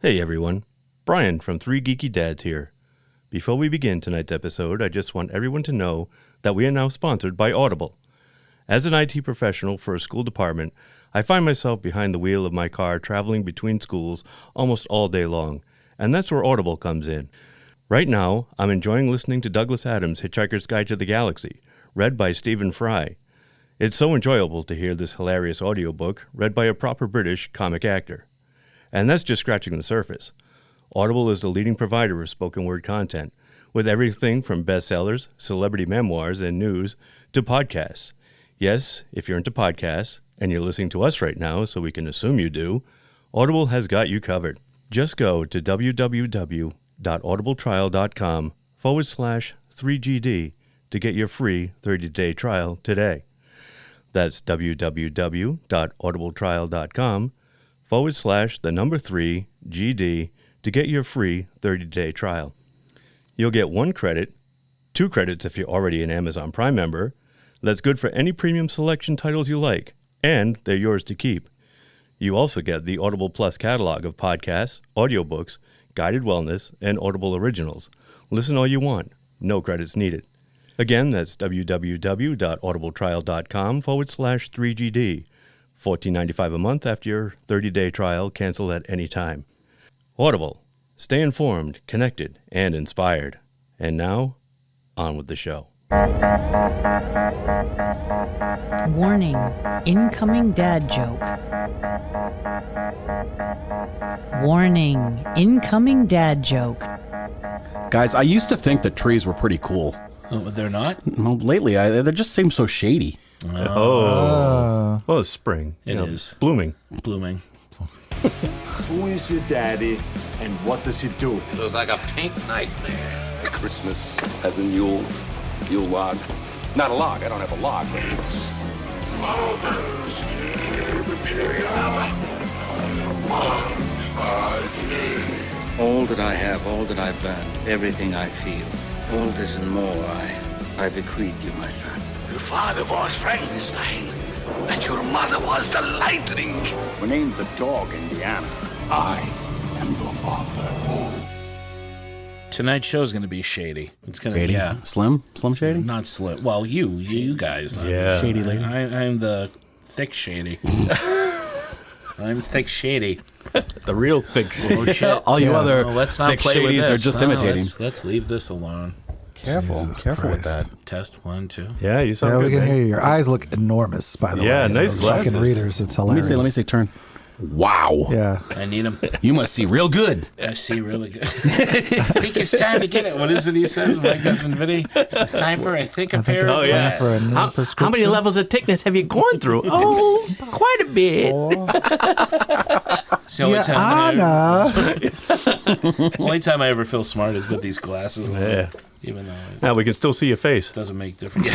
Hey everyone, Brian from 3 Geeky Dads here. Before we begin tonight's episode, I just want everyone to know that we are now sponsored by Audible. As an IT professional for a school department, I find myself behind the wheel of my car traveling between schools almost all day long, and that's where Audible comes in. Right now, I'm enjoying listening to Douglas Adams' Hitchhiker's Guide to the Galaxy, read by Stephen Fry. It's so enjoyable to hear this hilarious audiobook read by a proper British comic actor. And that's just scratching the surface. Audible is the leading provider of spoken word content, with everything from bestsellers, celebrity memoirs, and news to podcasts. Yes, if you're into podcasts, and you're listening to us right now, so we can assume you do, Audible has got you covered. Just go to www.audibletrial.com/3GD to get your free 30-day trial today. That's www.audibletrial.com/3GD to get your free 30-day trial. You'll get 1 credit, 2 credits if you're already an Amazon Prime member. That's good for any premium selection titles you like, and they're yours to keep. You also get the Audible Plus catalog of podcasts, audiobooks, guided wellness, and Audible originals. Listen all you want. No credits needed. Again, that's www.audibletrial.com/3GD. $14.95 a month after your 30-day trial, cancel at any time. Audible. Stay informed, connected, and inspired. And now, on with the show. Warning, incoming dad joke. Warning, incoming dad joke. Guys, I used to think that trees were pretty cool. Oh, they're not? Well, lately, they just seem so shady. Well, it's spring. It is. Blooming. Blooming. Who is your daddy and what does he do? It looks like a pink nightmare. Christmas has a Yule log. Not a log, I don't have a log. It's Mother's Day. All that I have, all that I've learned, everything I feel, all this and more I bequeath you, my son. Your father was Frankenstein, and your mother was the lightning. We named the dog Indiana. I am the father. Tonight's show's going to be shady. It's going to Shady? be, yeah. Slim shady? Not slim. Well, you guys. Yeah. Shady lady. I'm the thick shady. I'm thick shady. The real thick shit. Oh, shit. All you other Well, let's not thick play with shadies this. are just No, imitating. Let's leave this alone. Careful with that. Test 1, 2. Yeah, you sound Yeah, good. we can man. hear you. Your eyes look enormous, by the way. Yeah, nice Those fucking glasses. readers. It's hilarious. Let me see, turn. Wow. Yeah. I need them. You must see real good. I see really good. I think it's time to get it. What is it he says? My cousin Vinny? Time for, I think, a pair of Oh, yeah. Time for a new prescription. How many levels of thickness have you gone through? Oh, quite a bit. It's the only Yeah, time Anna. only time I ever feel smart is with these glasses. Yeah. Even though it Now we can still see your face. doesn't make a difference.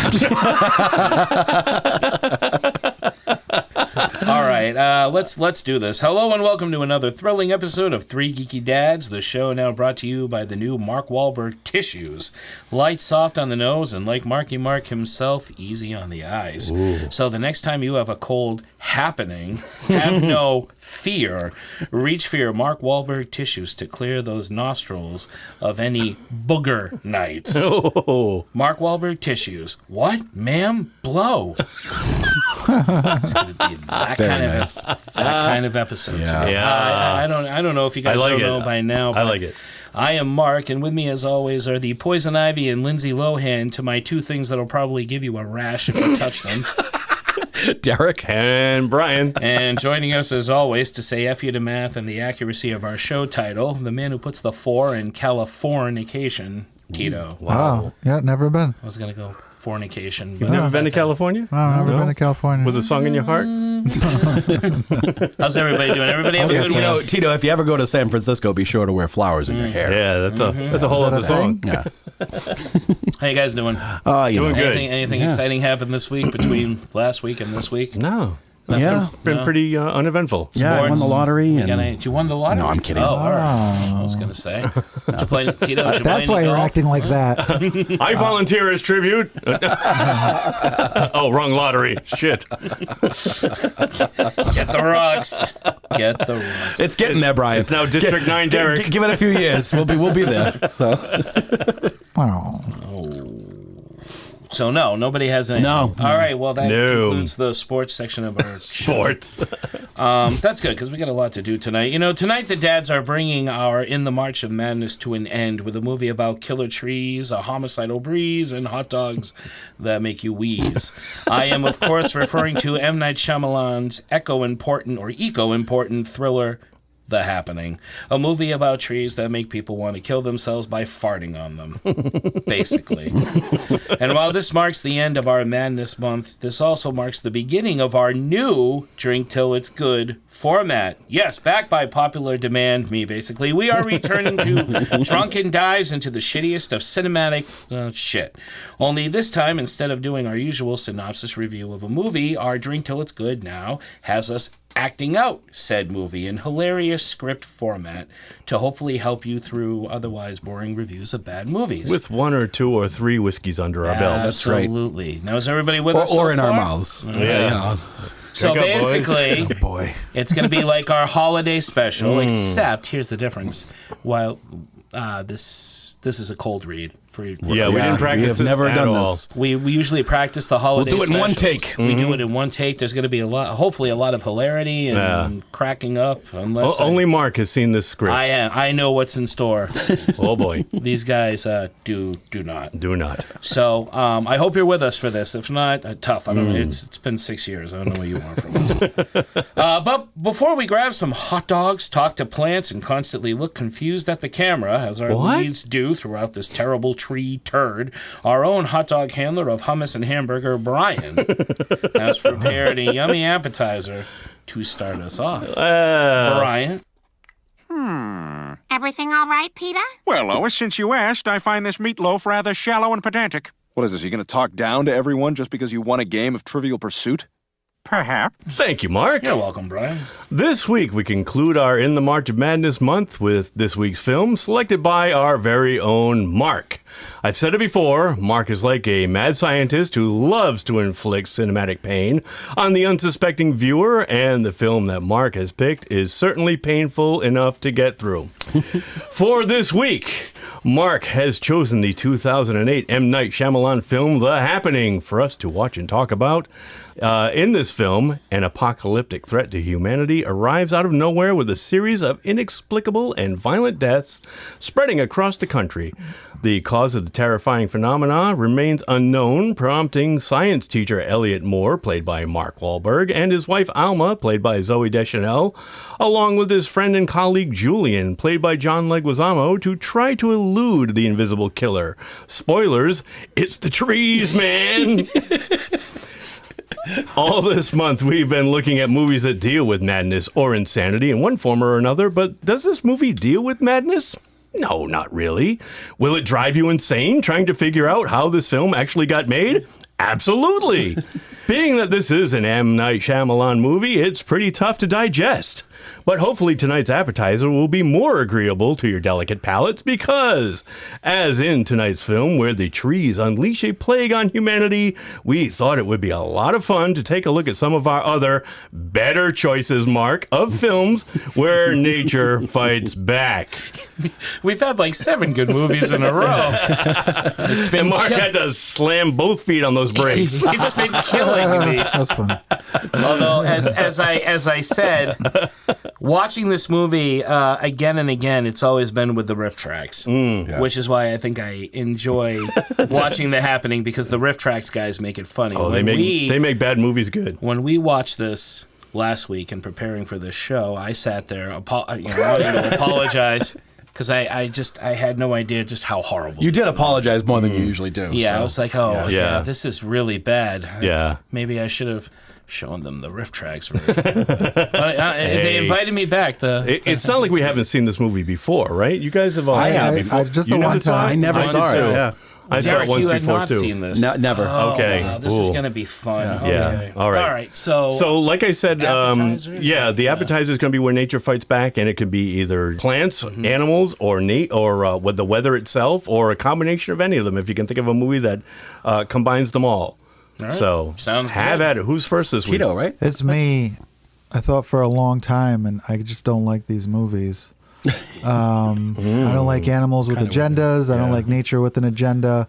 All right, let's do this. Hello and welcome to another thrilling episode of 3 Geeky Dads, the show now brought to you by the new Mark Wahlberg tissues. Light, soft on the nose, and like Marky Mark himself, easy on the eyes. Ooh. So the next time you have a cold happening, have no fear. Reach for your Mark Wahlberg tissues to clear those nostrils of any booger nights. Oh. Mark Wahlberg tissues. What? Ma'am? Blow. It's going to be that kind of episode. Yeah. today. Yeah. I don't know if you guys I like don't it. know by now. I but like it. I am Mark, and with me, as always, are the Poison Ivy and Lindsay Lohan to my 2 things that'll probably give you a rash if you touch them. Derek. And Brian. And joining us, as always, to say F you to math and the accuracy of our show title, the man who puts the 4 in Californication, Tito. Wow. Yeah, never been. I was going to go fornication. You've But never been to California? No, I've never been to California. With a song in your heart? How's everybody doing? Everybody have a good week? Tito, if you ever go to San Francisco, be sure to wear flowers in your hair. Yeah, that's a whole Is that other a song. thing? Yeah. How you guys doing? Oh, you Doing know. good. Anything exciting happened this week between last week and this week? No. Yeah. Been pretty uneventful. Yeah, I won the lottery. You won the lottery? No, I'm kidding. Oh, all right. I was going to say. Did you play, Tito, did you That's play why any you're golf? acting like that. I volunteer as tribute. Oh, wrong lottery. Shit. Get the rocks. Get the rocks. It's getting there, Brian. It's now District 9, Derek. Give it a few years. We'll be there. So. Oh. So no, nobody has any. No. All right. Well, that No. concludes the sports section of our Sports. That's good because we got a lot to do tonight. You know, tonight the dads are bringing our In the March of Madness to an end with a movie about killer trees, a homicidal breeze, and hot dogs that make you wheeze. I am, of course, referring to M Night Shyamalan's eco-important thriller, The Happening, a movie about trees that make people want to kill themselves by farting on them, basically. And while this marks the end of our Madness Month, this also marks the beginning of our new Drink Till It's Good format. Yes, backed by popular demand, me basically. We are returning to drunken dives into the shittiest of cinematic shit. Only this time, instead of doing our usual synopsis review of a movie, our Drink Till It's Good now has us acting out said movie in hilarious script format to hopefully help you through otherwise boring reviews of bad movies. With 1 or 2 or 3 whiskeys under our belt. That's right. Absolutely. Now, is everybody with us? Or so in our far? mouths. Yeah. So Drink up, boys. basically, Boy. it's going to be like our holiday special, except here's the difference. While this is a cold read. Yeah, we didn't practice We have this never at done all. this. We usually practice the holiday We'll do it in one specials. take. We do it in one take. There's going to be hopefully a lot of hilarity and cracking up. Unless Only Mark has seen this script. I know what's in store. Oh, boy. These guys do not. Do not. So I hope you're with us for this. If not, tough. I don't know. It's been 6 years. I don't know what you want from us. But before we grab some hot dogs, talk to plants, and constantly look confused at the camera, as our leads do throughout this terrible tree turd, our own hot dog handler of hummus and hamburger, Brian, has prepared a yummy appetizer to start us off. Brian? Everything all right, Peter? Well, Lois, since you asked, I find this meatloaf rather shallow and pedantic. What is this? You going to talk down to everyone just because you won a game of Trivial Pursuit? Perhaps. Thank you, Mark. You're welcome, Brian. This week, we conclude our In the March of Madness month with this week's film, selected by our very own Mark. I've said it before, Mark is like a mad scientist who loves to inflict cinematic pain on the unsuspecting viewer, and the film that Mark has picked is certainly painful enough to get through. For this week, Mark has chosen the 2008 M Night Shayamalan film, The Happening, for us to watch and talk about. In this film, an apocalyptic threat to humanity arrives out of nowhere with a series of inexplicable and violent deaths spreading across the country. The cause of the terrifying phenomena remains unknown, prompting science teacher Elliot Moore, played by Mark Wahlberg, and his wife Alma, played by Zoey Deschanel, along with his friend and colleague Julian, played by John Leguizamo, to try to elude the invisible killer. Spoilers, it's the trees, man! All this month, we've been looking at movies that deal with madness or insanity in one form or another, but does this movie deal with madness? No, not really. Will it drive you insane trying to figure out how this film actually got made? Absolutely. Being that this is an M Night Shyamalan movie, it's pretty tough to digest. But hopefully tonight's appetizer will be more agreeable to your delicate palates because, as in tonight's film where the trees unleash a plague on humanity, we thought it would be a lot of fun to take a look at some of our other better choices, Mark, of films where nature fights back. We've had like 7 good movies in a row. It's been And Mark had to slam both feet on those brakes. It's been killing me. That's fun. Although, as I said, watching this movie again and again, it's always been with the riff tracks, which is why I think I enjoy watching The Happening, because the riff tracks guys make it funny. Oh, they make bad movies good. When we watched this last week in preparing for this show, I sat there wanting to apologize. Because I had no idea just how horrible. You did apologize more than you usually do. Yeah, so. I was like, Yeah. this is really bad. Yeah. Maybe I should have shown them the riff tracks. They invited me back. It's not like we haven't seen this movie before, right? You guys have all I have. Just the You one never saw time. it? I never Mine saw did it, too. yeah. I saw Derek, it once you had before not too. seen this. Never. Oh, Okay. wow, this is Ooh. going to be fun. Yeah. Okay. All right. All right. So like I said, appetizers? the appetizer is going to be where nature fights back, and it could be either plants, animals, or with the weather itself, or a combination of any of them. If you can think of a movie that combines them all. All right. So Sounds have good. at it. Who's first this week? Tito, right? It's me. I thought for a long time, and I just don't like these movies. I don't like animals with agendas. I don't like nature with an agenda.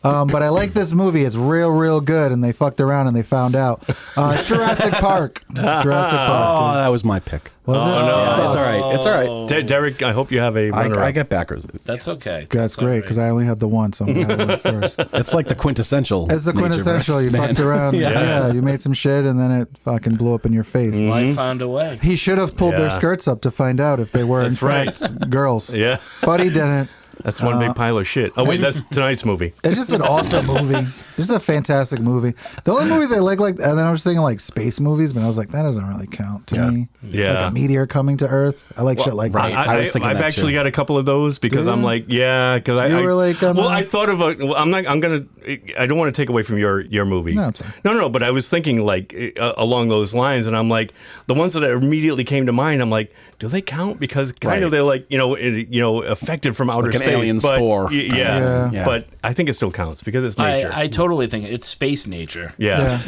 But I like this movie. It's real, real good, and they fucked around and they found out. It's Jurassic Park. Jurassic Oh, Park. that was my pick. Was it? no. Yeah, it's all right. It's all right. Derek, I hope you have a runner-up. I get backers. that's okay. That's great because I only had the one, so I'm going to have it first. It's like the quintessential. It's the nature quintessential. versus You man. fucked around. Yeah, you made some shit, and then it fucking blew up in your face. Life found a way. He should have pulled their Yeah. skirts up to find out if they were That's in right. fact girls. Yeah. But he didn't. That's one big pile of shit. Oh, wait, that's tonight's movie. It's just an awesome movie. It's just a fantastic movie. The only movies I like, and then I was thinking like space movies, but I was like, that doesn't really count to me. Yeah. Like a meteor coming to Earth. I like shit like right. that. I was thinking I've that actually too. got a couple of those because Do I'm you? like, because You were like, I thought of a. Well, I don't want to take away from your movie. No, it's fine. No, but I was thinking like along those lines, and I'm like, the ones that immediately came to mind, I'm like, do they count? Because kind of Right. they're like, affected from outer Like an space, alien but, spore. Yeah. Yeah. But I think it still counts because it's nature. I totally think it's space nature. yeah.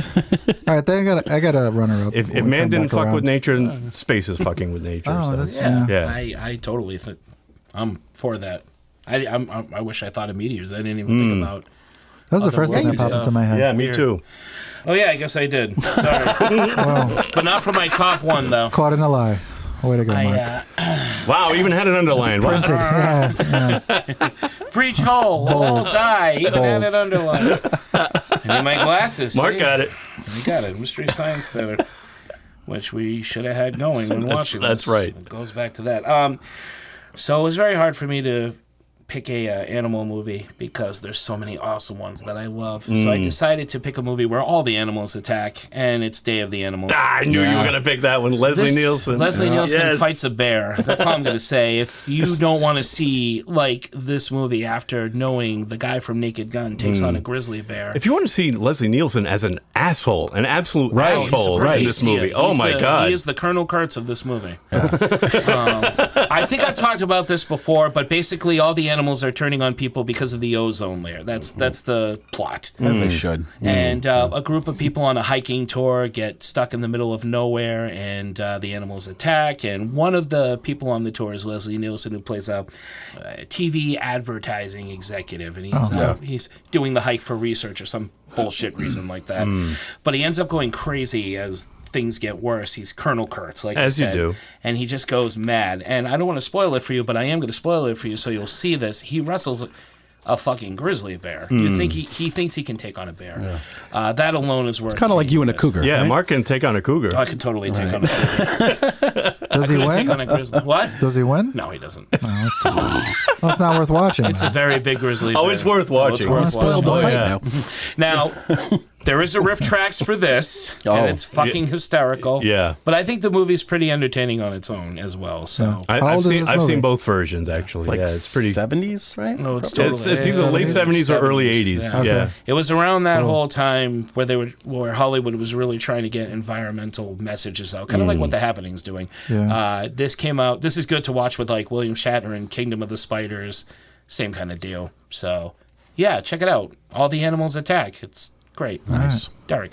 All right, then I got a runner up. If man didn't fuck with nature, then space is fucking with nature. Oh, so. that's Yeah. I totally think I'm for that. I wish I thought of meteors. I didn't even think about. that was the first thing that otherworldly popped stuff. into my head. Yeah, me too. Oh yeah, I guess I did. Sorry, Well, but not for my top one though. caught in a lie. Way to go, Mark. Wow, even had it underlined. Wow. Printed. Yeah. Preach hole, bullseye, even had Bold. it underlined. I need my glasses. Mark see? got it. We got it. Mystery Science Theater, which we should have had going when watching that's this. right. It goes back to that. So it was very hard for me to pick a animal movie because there's so many awesome ones that I love. So I decided to pick a movie where all the animals attack, and it's Day of the Animals. I knew you were going to pick that one. Leslie Nielsen. Leslie Nielsen Yes. fights a bear. That's all I'm going to say. If you don't want to see like this movie after knowing the guy from Naked Gun takes on a grizzly bear. If you want to see Leslie Nielsen as an asshole, an absolute asshole in this movie, oh my God. He is the Colonel Kurtz of this movie. I think I've talked about this before, but basically all the animals are turning on people because of the ozone layer. That's the plot. As they should. And a group of people on a hiking tour get stuck in the middle of nowhere, and the animals attack. And one of the people on the tour is Leslie Nielsen, who plays a TV advertising executive, and he's doing the hike for research or some bullshit reason like that. But he ends up going crazy as things get worse. He's Colonel Kurtz, like As I you said, do. and he just goes mad. And I don't want to spoil it for you, but I am going to spoil it for you, so you'll see this. He wrestles a fucking grizzly bear. You think he thinks he can take on a bear. That alone is worth. It's kind of like you and a cougar. Yeah, right? Mark can take on a cougar. I could totally take on a cougar. Does he Take on win? a grizzly. What? Does he win? No, he doesn't. Well, it's not worth watching. It's a very big grizzly bear. Oh, it's worth watching. It's worth Spoiled the watching. fight now. Now, there is a riff tracks for this, Oh. and it's fucking hysterical. Yeah. But I think the movie's pretty entertaining on its own as well. So I've How old is seen this I've movie? seen both versions actually. Like yeah, it's pretty. 70s, right? no, it's It's totally either late 70s or early 80s. Yeah. Okay. Yeah. It was around that whole time where Hollywood was really trying to get environmental messages out, kind of like what The Happening's doing. Yeah. This came out. This is good to watch with like William Shatner and Kingdom of the Spiders, same kind of deal. So, yeah, check it out. All the animals attack. It's great. Nice. Derek.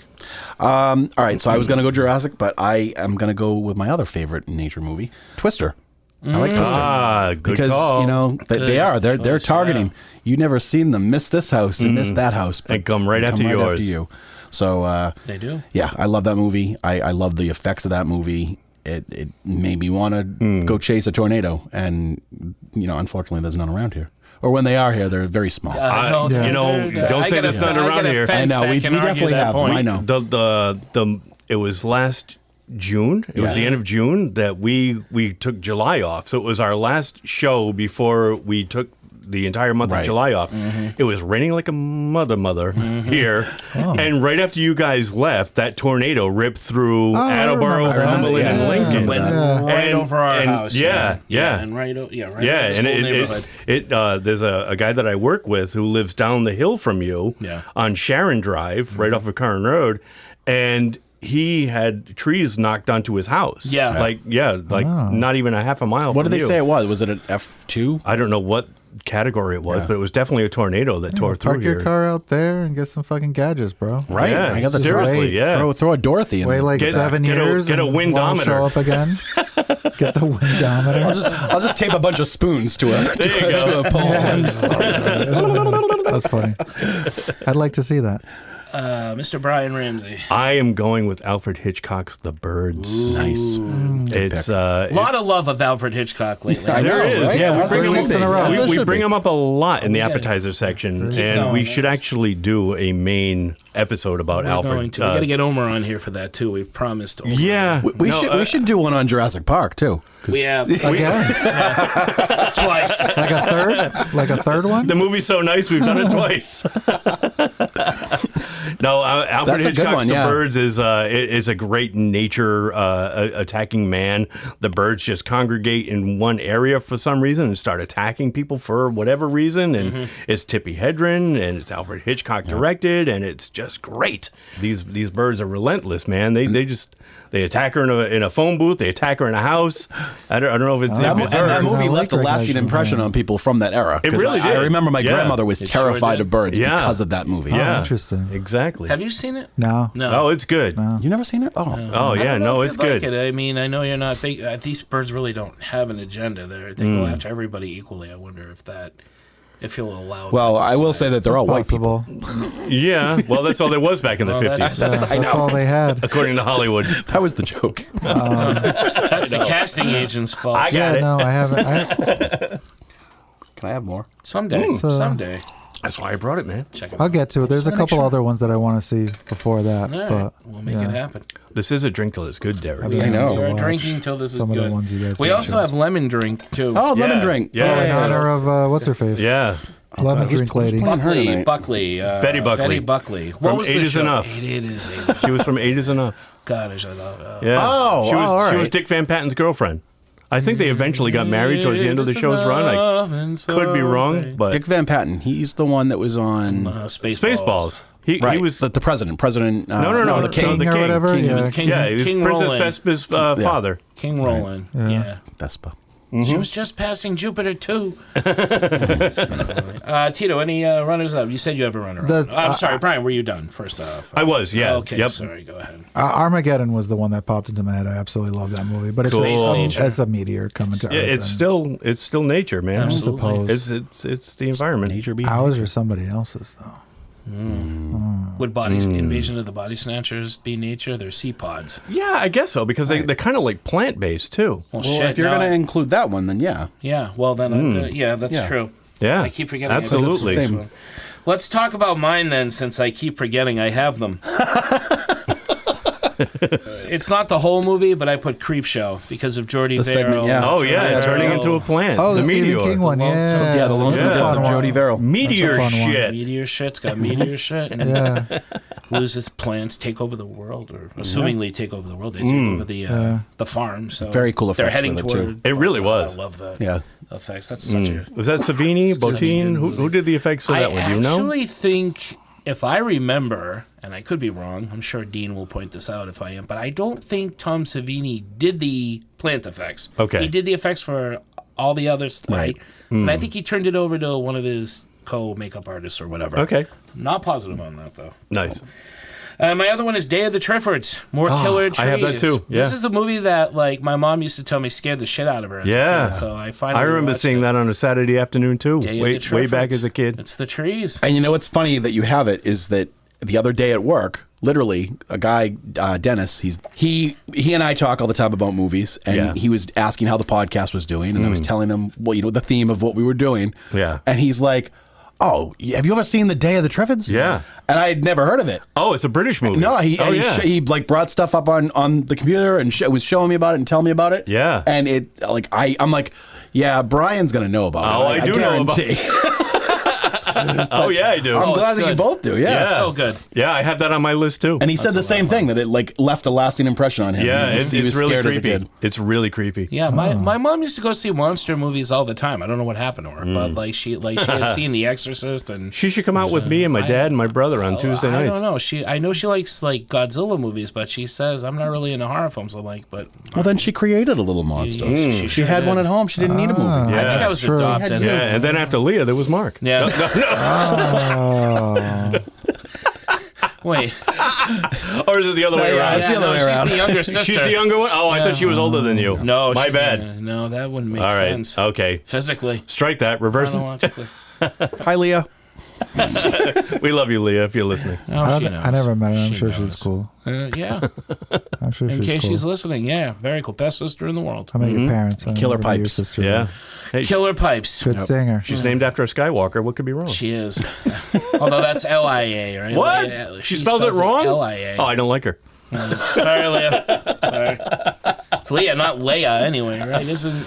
All right, so I was going to go Jurassic, but I am going to go with my other favorite nature movie, Twister. I like Twister. Ah, good because call. you know they're targeting. You never seen them miss this house and miss that house, but And come right after yours. you. So They do. yeah, I love that movie. I love the effects of that movie. It made me want to go chase a tornado, and unfortunately, there's none around here. Or when they are here, they're very small. don't say there's none around here. I know we definitely have them. I know. It was last June. It was the end of June that we took July off. So it was our last show before we took the entire month of July off. It was raining like a mother here. And right after you guys left, that tornado ripped through Attleboro, Cumberland, and Lincoln. Went right over our house. Yeah. And right over this and whole neighborhood. there's a guy that I work with who lives down the hill from you on Sharon Drive, right off of Curran Road, and he had trees knocked onto his house. Not even a half a mile. What from did they you. say it was? Was it an F2? I don't know what category it was, but it was definitely a tornado that tore through Park here. your car out there and get some fucking gadgets, bro. Right. Yeah, I got the seriously, Throw a Dorothy in Wait there. like 7 years. get a and won't windometer. show up again. Get the windometer. I'll just tape a bunch of spoons to a pole. That's funny. I'd like to see that. Mr. Brian Ramsey. I am going with Alfred Hitchcock's The Birds. Nice. It's A lot of love of Alfred Hitchcock lately. I know, there is. right? Yeah, As there should be. As there we should bring be. them up a lot in the appetizer section, and we should actually do a main episode about Alfred. We got to get Omer on here for that too. We've promised. Omer. Yeah, We should do one on Jurassic Park too. We have Again? twice. Like a third? Like a third one? The movie's so nice, we've done it twice. No, Alfred That's a good Hitchcock's one, The yeah. Birds is a great nature attacking man. The birds just congregate in one area for some reason and start attacking people for whatever reason. And it's Tippi Hedren, and it's Alfred Hitchcock directed, and it's just great. These birds are relentless, man. They attack her in a phone booth. They attack her in a house. I don't know if it's And that movie I left a like lasting Recognition, impression on people from that era. It 'Cause really I did. remember my grandmother was It sure terrified did. of birds Yeah. because of that movie. Yeah. Interesting. Exactly. Have you seen it? No. No. Oh, it's good. You never seen it? Oh. Oh, I yeah. don't know No, if it's you'd like good. it. I mean, I know you're not big. These birds really don't have an agenda. They go after everybody equally. I wonder if he'll allow. Well, that to I will slide. say that they're all white people. Possible. Yeah. Well, that's all there was back in the 50s, That's all they had. according to Hollywood. That was the joke. That's the casting agent's fault. I got Yeah, it. no, I haven't. Can I have more? Someday. Someday. That's why I brought it, man. Check it I'll out. get to it. There's a couple other ones that I want to see before that. All right. But We'll make it happen. This is a drink till it's good, Derek. Yeah. I know. We're watch drinking till this is some of good. the ones you guys We also mentioned. have lemon drink too. Oh, lemon Yeah. drink. Yeah. in honor of what's her face? Yeah. Lemon drink lady. playing her Buckley. tonight? Buckley. Betty Buckley. Betty Buckley. What From was Eight the is show? Enough. It is. Eight is She was from Eight is Enough. God, I love. Yeah. Oh, she was, all she was right. Dick Van Patten's girlfriend. I think they eventually got married towards the end of the show's run. I could be wrong, but Dick Van Patten. He's the one that was on. Spaceballs. He Right. was the president. President. no, the king. the or king. whatever. King Yeah. was King. Yeah, he was King Princess Roland. Vespa's father. King Roland. Yeah. Vespa. She was just passing Jupiter too. Tito, any runners up? You said you have a runner up. I'm sorry, Brian. Were you done? First off, I was, yeah. Okay, Yep. sorry. Go ahead. Armageddon was the one that popped into my head. I absolutely love that movie. But it's, Cool. it's a meteor coming to Yeah, Earth. it's still nature, man. I Absolutely. suppose. It's the environment. Nature Ours or somebody else's, though. Would Invasion of the Body Snatchers be nature? They're sea pods. Yeah, I guess so because they're kind of like plant based too. Well, Well, shit. if you're no, going to include that one, then yeah. yeah. Well, then, yeah, that's Yeah. true. Yeah, I keep forgetting. Absolutely. It's the same. Let's talk about mine then, since I keep forgetting I have them. It's not the whole movie, but I put Creepshow because of Jordy The segment, Verrill. yeah. Oh yeah, turning into a plant. Oh, the meteor. Stephen King one. Yeah. Yeah, the Lonesome Yeah. Death of Jody Verrill. Meteor That's a fun one. shit. Meteor shit's got meteor shit, and Yeah. loses plants, take over the world, or assumingly take over the world. They take over the farm. So Very cool They're effects heading with it, too. toward. It really was. I love the Yeah. effects. That's such a. Was that Savini, Bottin? Who did the effects for that one? Do you know? I actually think, if I remember, and I could be wrong, I'm sure Dean will point this out if I am, but I don't think Tom Savini did the plant effects. Okay. He did the effects for all the others, right? But I think he turned it over to one of his co-makeup artists or whatever. Okay, Not positive on that, though. nice. My other one is Day of the Triffids. More killer trees. I have that too, yeah. This is the movie that, like, my mom used to tell me scared the shit out of her as a Yeah. kid. So I finally I remember watched seeing it. that on a Saturday afternoon too. Day of Way the back Triffids. as a kid. It's the trees. And you know what's funny that you have it is that the other day at work, literally, a guy, Dennis, he and I talk all the time about movies, and Yeah. he was asking how the podcast was doing, and I was telling him, well, the theme of what we were doing. Yeah. And he's like, "Oh, have you ever seen The Day of the Triffids?" Yeah. And I had never heard of it. Oh, it's a British movie. No, he like brought stuff up on the computer and was showing me about it and telling me about it. Yeah. And it I'm like, Yeah, Brian's going to know about it. Oh, I do know about it. Oh, yeah, I do. I'm glad that good. you both do. Yeah. So good. Yeah, I had that on my list, too. And he said the same thing, that it like left a lasting impression on him. Yeah, he it's was really scared as a creepy. kid. It's really creepy. Yeah, my mom used to go see monster movies all the time. I don't know what happened to her, but like she had seen The Exorcist, and She should come out with me and my dad and my brother on Tuesday I nights. don't know. I know she likes like Godzilla movies, but she says I'm not really into horror films. I'm like, but Well, then she created a little monster. She She sure had one did. at home. She didn't need a movie. Yeah. I think I was true. adopted. Yeah, and then after Leah, there was Mark. Yeah. Oh. Wait. Or is it the other way around? it's the other way she's around. the younger sister. She's the younger one? Oh, I thought she was older than you. No, My she's bad. No, that wouldn't make All right. sense. Okay. Physically, Strike that. Reverse it. chronologically. Hi, Leah. We love you, Leah, if you're listening. Oh, she knows. I never met her. I'm She sure knows. she's cool. Yeah. I'm sure In she's case cool. she's listening, yeah, very cool. Best sister in the world. I met your parents. I Killer never met your pipes. sister. Yeah. Hey, Killer Pipes. Good singer. she's named after a Skywalker. What could be wrong? She is. Although that's L-I-A, right? What? Leia- She spells it wrong? L-I-A. Oh, I don't like her. Sorry, Leah. Sorry. It's Leah, not Leia, anyway, right? Isn't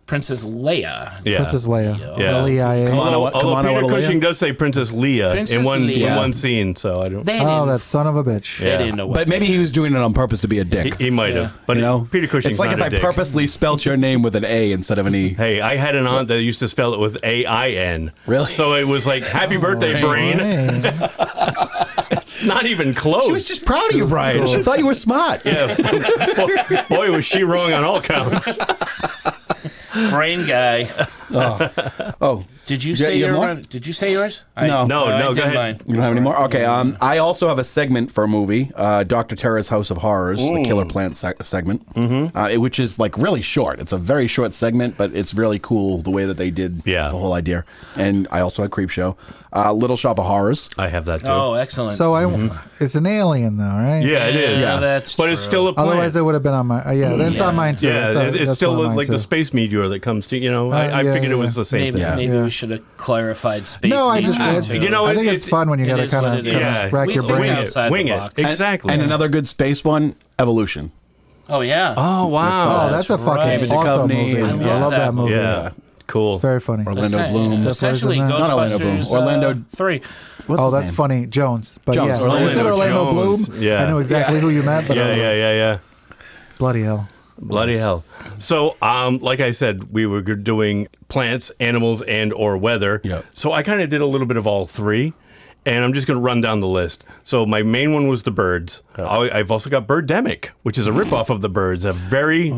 Princess Leia? Yeah. Princess Leia. Yeah. L-E-I-A. Although Peter Leia. Cushing does say Princess Leia Princess in one Leia. scene, so I don't. They Oh, didn't, that son of a bitch. they didn't know what. But maybe he was doing it on purpose to be a dick. He might have, but you know, Peter Cushing's it's like not if a I dick. purposely spelt your name with an A instead of an E. Hey, I had an aunt that used to spell it with A-I-N. Really? So it was like, "Happy birthday, brain." Hey. It's not even close. She was just proud of you, Brian. She thought you were smart. Yeah. Boy, was she wrong on all counts. Brain guy. Oh, Did you Yeah, say you have your more? one? Did you say yours? No. No, I go did ahead. mine. you don't have any more? Okay. I also have a segment for a movie, Dr. Terra's House of Horrors, the Killer Plant segment, which is like really short. It's a very short segment, but it's really cool the way that they did the whole idea. And I also had Creepshow, Little Shop of Horrors. I have that too. Oh, excellent. So it's an alien, though, right? Yeah, it is. Yeah, that's but it's true. still a plant. Otherwise, it would have been on my. That's on mine too. Yeah, That's it's that's still on mine, like the too. space meteor that comes to, I yeah, figured it was yeah. the same Maybe thing. we should have clarified space. No, I just. needs It's, too. You know, I think it- it's fun when you it got to is kind what of it is. Yeah. rack We your think brain. outside Wing the it. box. Exactly. And another good space one, Evolution. Oh yeah. Oh, wow. Oh, that's a fucking David awesome Duchovny movie. and- I love that movie. Yeah. Cool. Very funny. Orlando Bloom. Essentially, Not Orlando Bloom. Ghostbusters Orlando- 3. What's Oh, his that's name? funny. Jones. But Jones, yeah, when you said Orlando Orlando Jones. Bloom, Yeah. I knew exactly who you meant. But I was like, Yeah. bloody hell. Bloody hell. So, like I said, we were doing plants, animals, and or weather. Yeah. So I kind of did a little bit of all three, and I'm just going to run down the list. So my main one was the birds. I've also got Birdemic, which is a ripoff of the birds, a very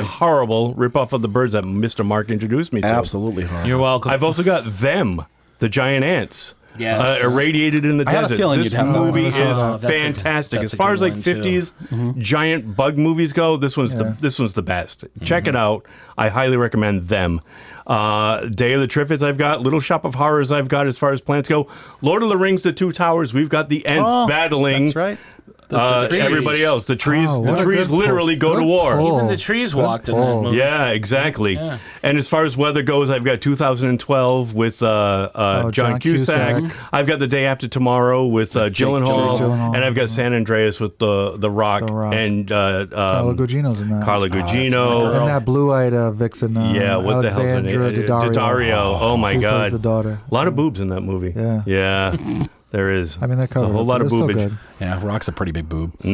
horrible ripoff of the birds that Mr. Mark introduced me to. Absolutely horrible. You're welcome. I've also got Them, the giant ants. Yes. Irradiated in the I had a desert. feeling This you'd have that movie one. is Oh, that's a good- fantastic. that's As a far good as like one, too. 50s giant bug movies go, this one's the best. Check it out. I highly recommend Them. Day of the Triffids I've got. Little Shop of Horrors I've got as far as plants go. Lord of the Rings, The Two Towers. We've got the Ents battling. That's right. The trees. Everybody else. The trees. Oh, the what a trees good pull. literally go to Good war. pull. Even the trees walked in that pull. movie. Yeah, exactly. Yeah. And as far as weather goes, I've got 2012 with John John Cusack. Cusack. I've got The Day After Tomorrow with Gyllenhaal. Gyllenhaal. And I've got San Andreas with the Rock. The Rock. And Carla Gugino's in that. Carla Gugino. And that blue-eyed vixen. Yeah, what the hell's her name? Alexandra Daddario. Oh my She plays God. the daughter. A lot of boobs in that movie. Yeah. Yeah. There is. I mean, they're It's a covered. whole lot of They're still boobage. good. Yeah, Rock's a pretty big boob. So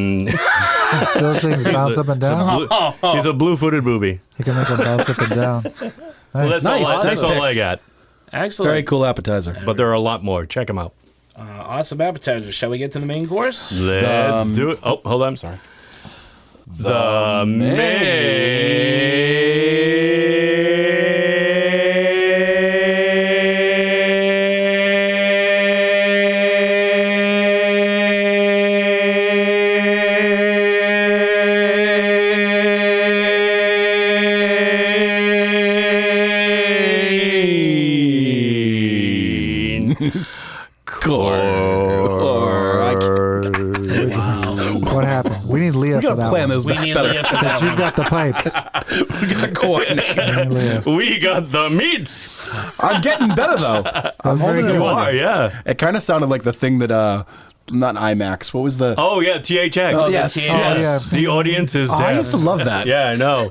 those things bounce up and down. He's a blue-footed booby. You can make them bounce up and down. So that's Nice. that's all I Picks. got. Excellent. Very cool appetizer. But there are a lot more. Check them out. Awesome appetizers. Shall we get to the main course? Let's do it. Oh, hold on. Sorry. The main What happened? We need Leah We for gotta that plan one. this We need better. Leah for that She's one. got the pipes. We gotta coordinate. We need Leah. We got the meats. I'm getting better though. I'm very holding it good. You on. are, yeah. It kind of sounded like the thing that not IMAX. What was the? Oh yeah, THX. Oh, yes. THX. yeah. The audience is deaf. I used to love that. Yeah, I know.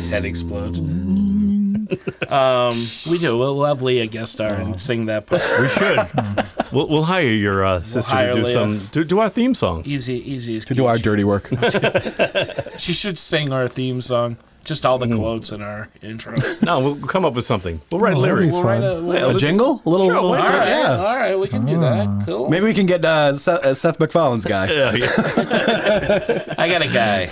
guy's head explodes. We do. We'll have Leah guest star and sing that part. We should. We'll hire your sister hire to do Leah. do our theme song. Easy as To do our dirty work. She should sing our theme song. Just all the quotes in our intro. No, we'll come up with something. We'll write that'd be lyrics. We'll write A jingle? A little, Sure, little why All not? right, yeah. all right, we can do that. Cool. Maybe we can get Seth MacFarlane's guy. Yeah. I got a guy.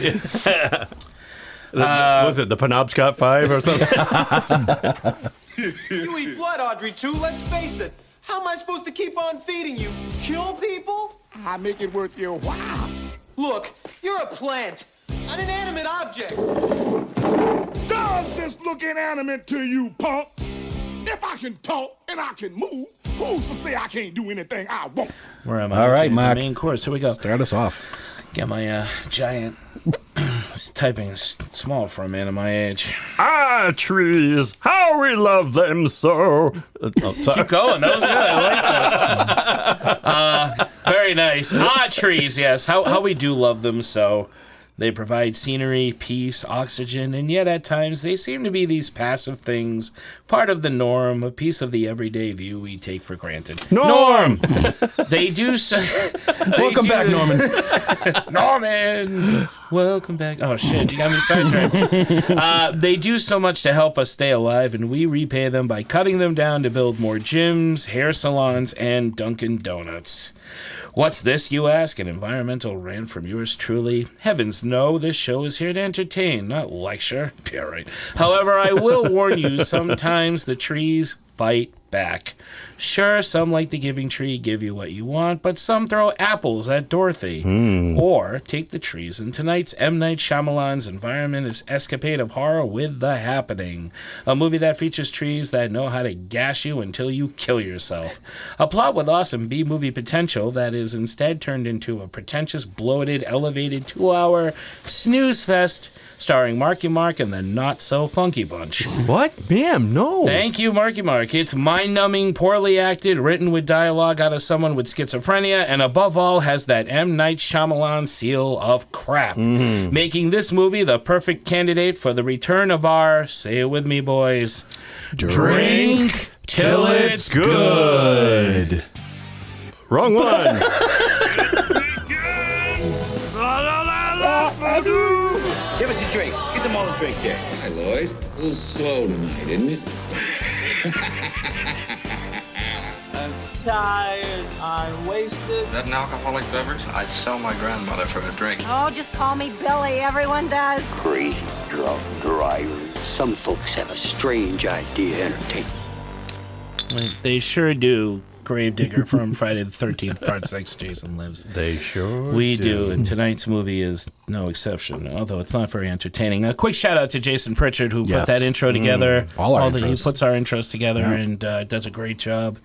What was it, the Penobscot 5 or something? You eat blood, Audrey, too. Let's face it. How am I supposed to keep on feeding you? Kill people? I make it worth your while. Look, you're a plant. An inanimate object. Does this look inanimate to you, punk? If I can talk and I can move, who's to say I can't do anything I want? Where am I? All right, Okay, Mark. The main course. Here we go. Start us off. Get my giant. Typing is small for a man of my age. Ah, trees, how we love them so. Sorry. Keep going. That was good. I like that. Very nice. Trees, yes. How we do love them so. They provide scenery, peace, oxygen, and yet at times they seem to be these passive things, part of the norm, a piece of the everyday view we take for granted. Norm! They do so. Welcome back, Norman. Norman! Welcome back. Oh, shit, you got me sidetracked. They do so much to help us stay alive, and we repay them by cutting them down to build more gyms, hair salons, and Dunkin' Donuts. What's this, you ask? An environmental rant from yours truly? Heavens no, this show is here to entertain, not lecture. Yeah, right. However, I will warn you, sometimes the trees fight back. Sure, some like the giving tree give you what you want, but some throw apples at Dorothy. Or take the trees in tonight's M Night Shyamalan's environment escapade of horror with The Happening, a movie that features trees that know how to gash you until you kill yourself. A plot with awesome B-movie potential that is instead turned into a pretentious, bloated, elevated 2-hour snooze fest starring Marky Mark and the Not-So-Funky Bunch. What? Ma'am, no. Thank you, Marky Mark. It's mind-numbing, poorly acted, written with dialogue out of someone with schizophrenia, and above all has that M. Night Shyamalan seal of crap, making this movie the perfect candidate for the return of our, say it with me, boys, drink till it's good. Wrong one. Give us a drink. Get them all a drink there. Hi, Lloyd. A little slow tonight, isn't it? I'm tired. I'm wasted. Is that an alcoholic beverage? I'd sell my grandmother for a drink. Oh, just call me Billy. Everyone does. Crazy, drunk drivers. Some folks have a strange idea of entertainment. They sure do. Gravedigger from Friday the 13th, Part 6, Jason Lives. They sure We do, and tonight's movie is no exception, although it's not very entertaining. A quick shout out to Jason Pritchard, who put that intro together. He puts our intros together and does a great job.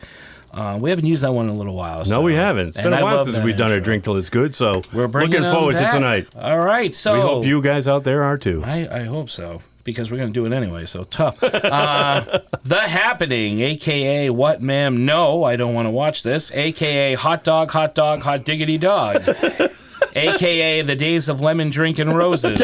We haven't used that one in a a while. No, we haven't. It's been a while since we've done a drink till it's good, so we're looking forward to tonight. All right, so we hope you guys out there are too. I hope so, because we're going to do it anyway, so tough. The Happening, a.k.a. What, Ma'am? No, I don't want to watch this, a.k.a. Hot Dog, Hot Dog, Hot Diggity Dog, a.k.a. The Days of Lemon Drinking Roses,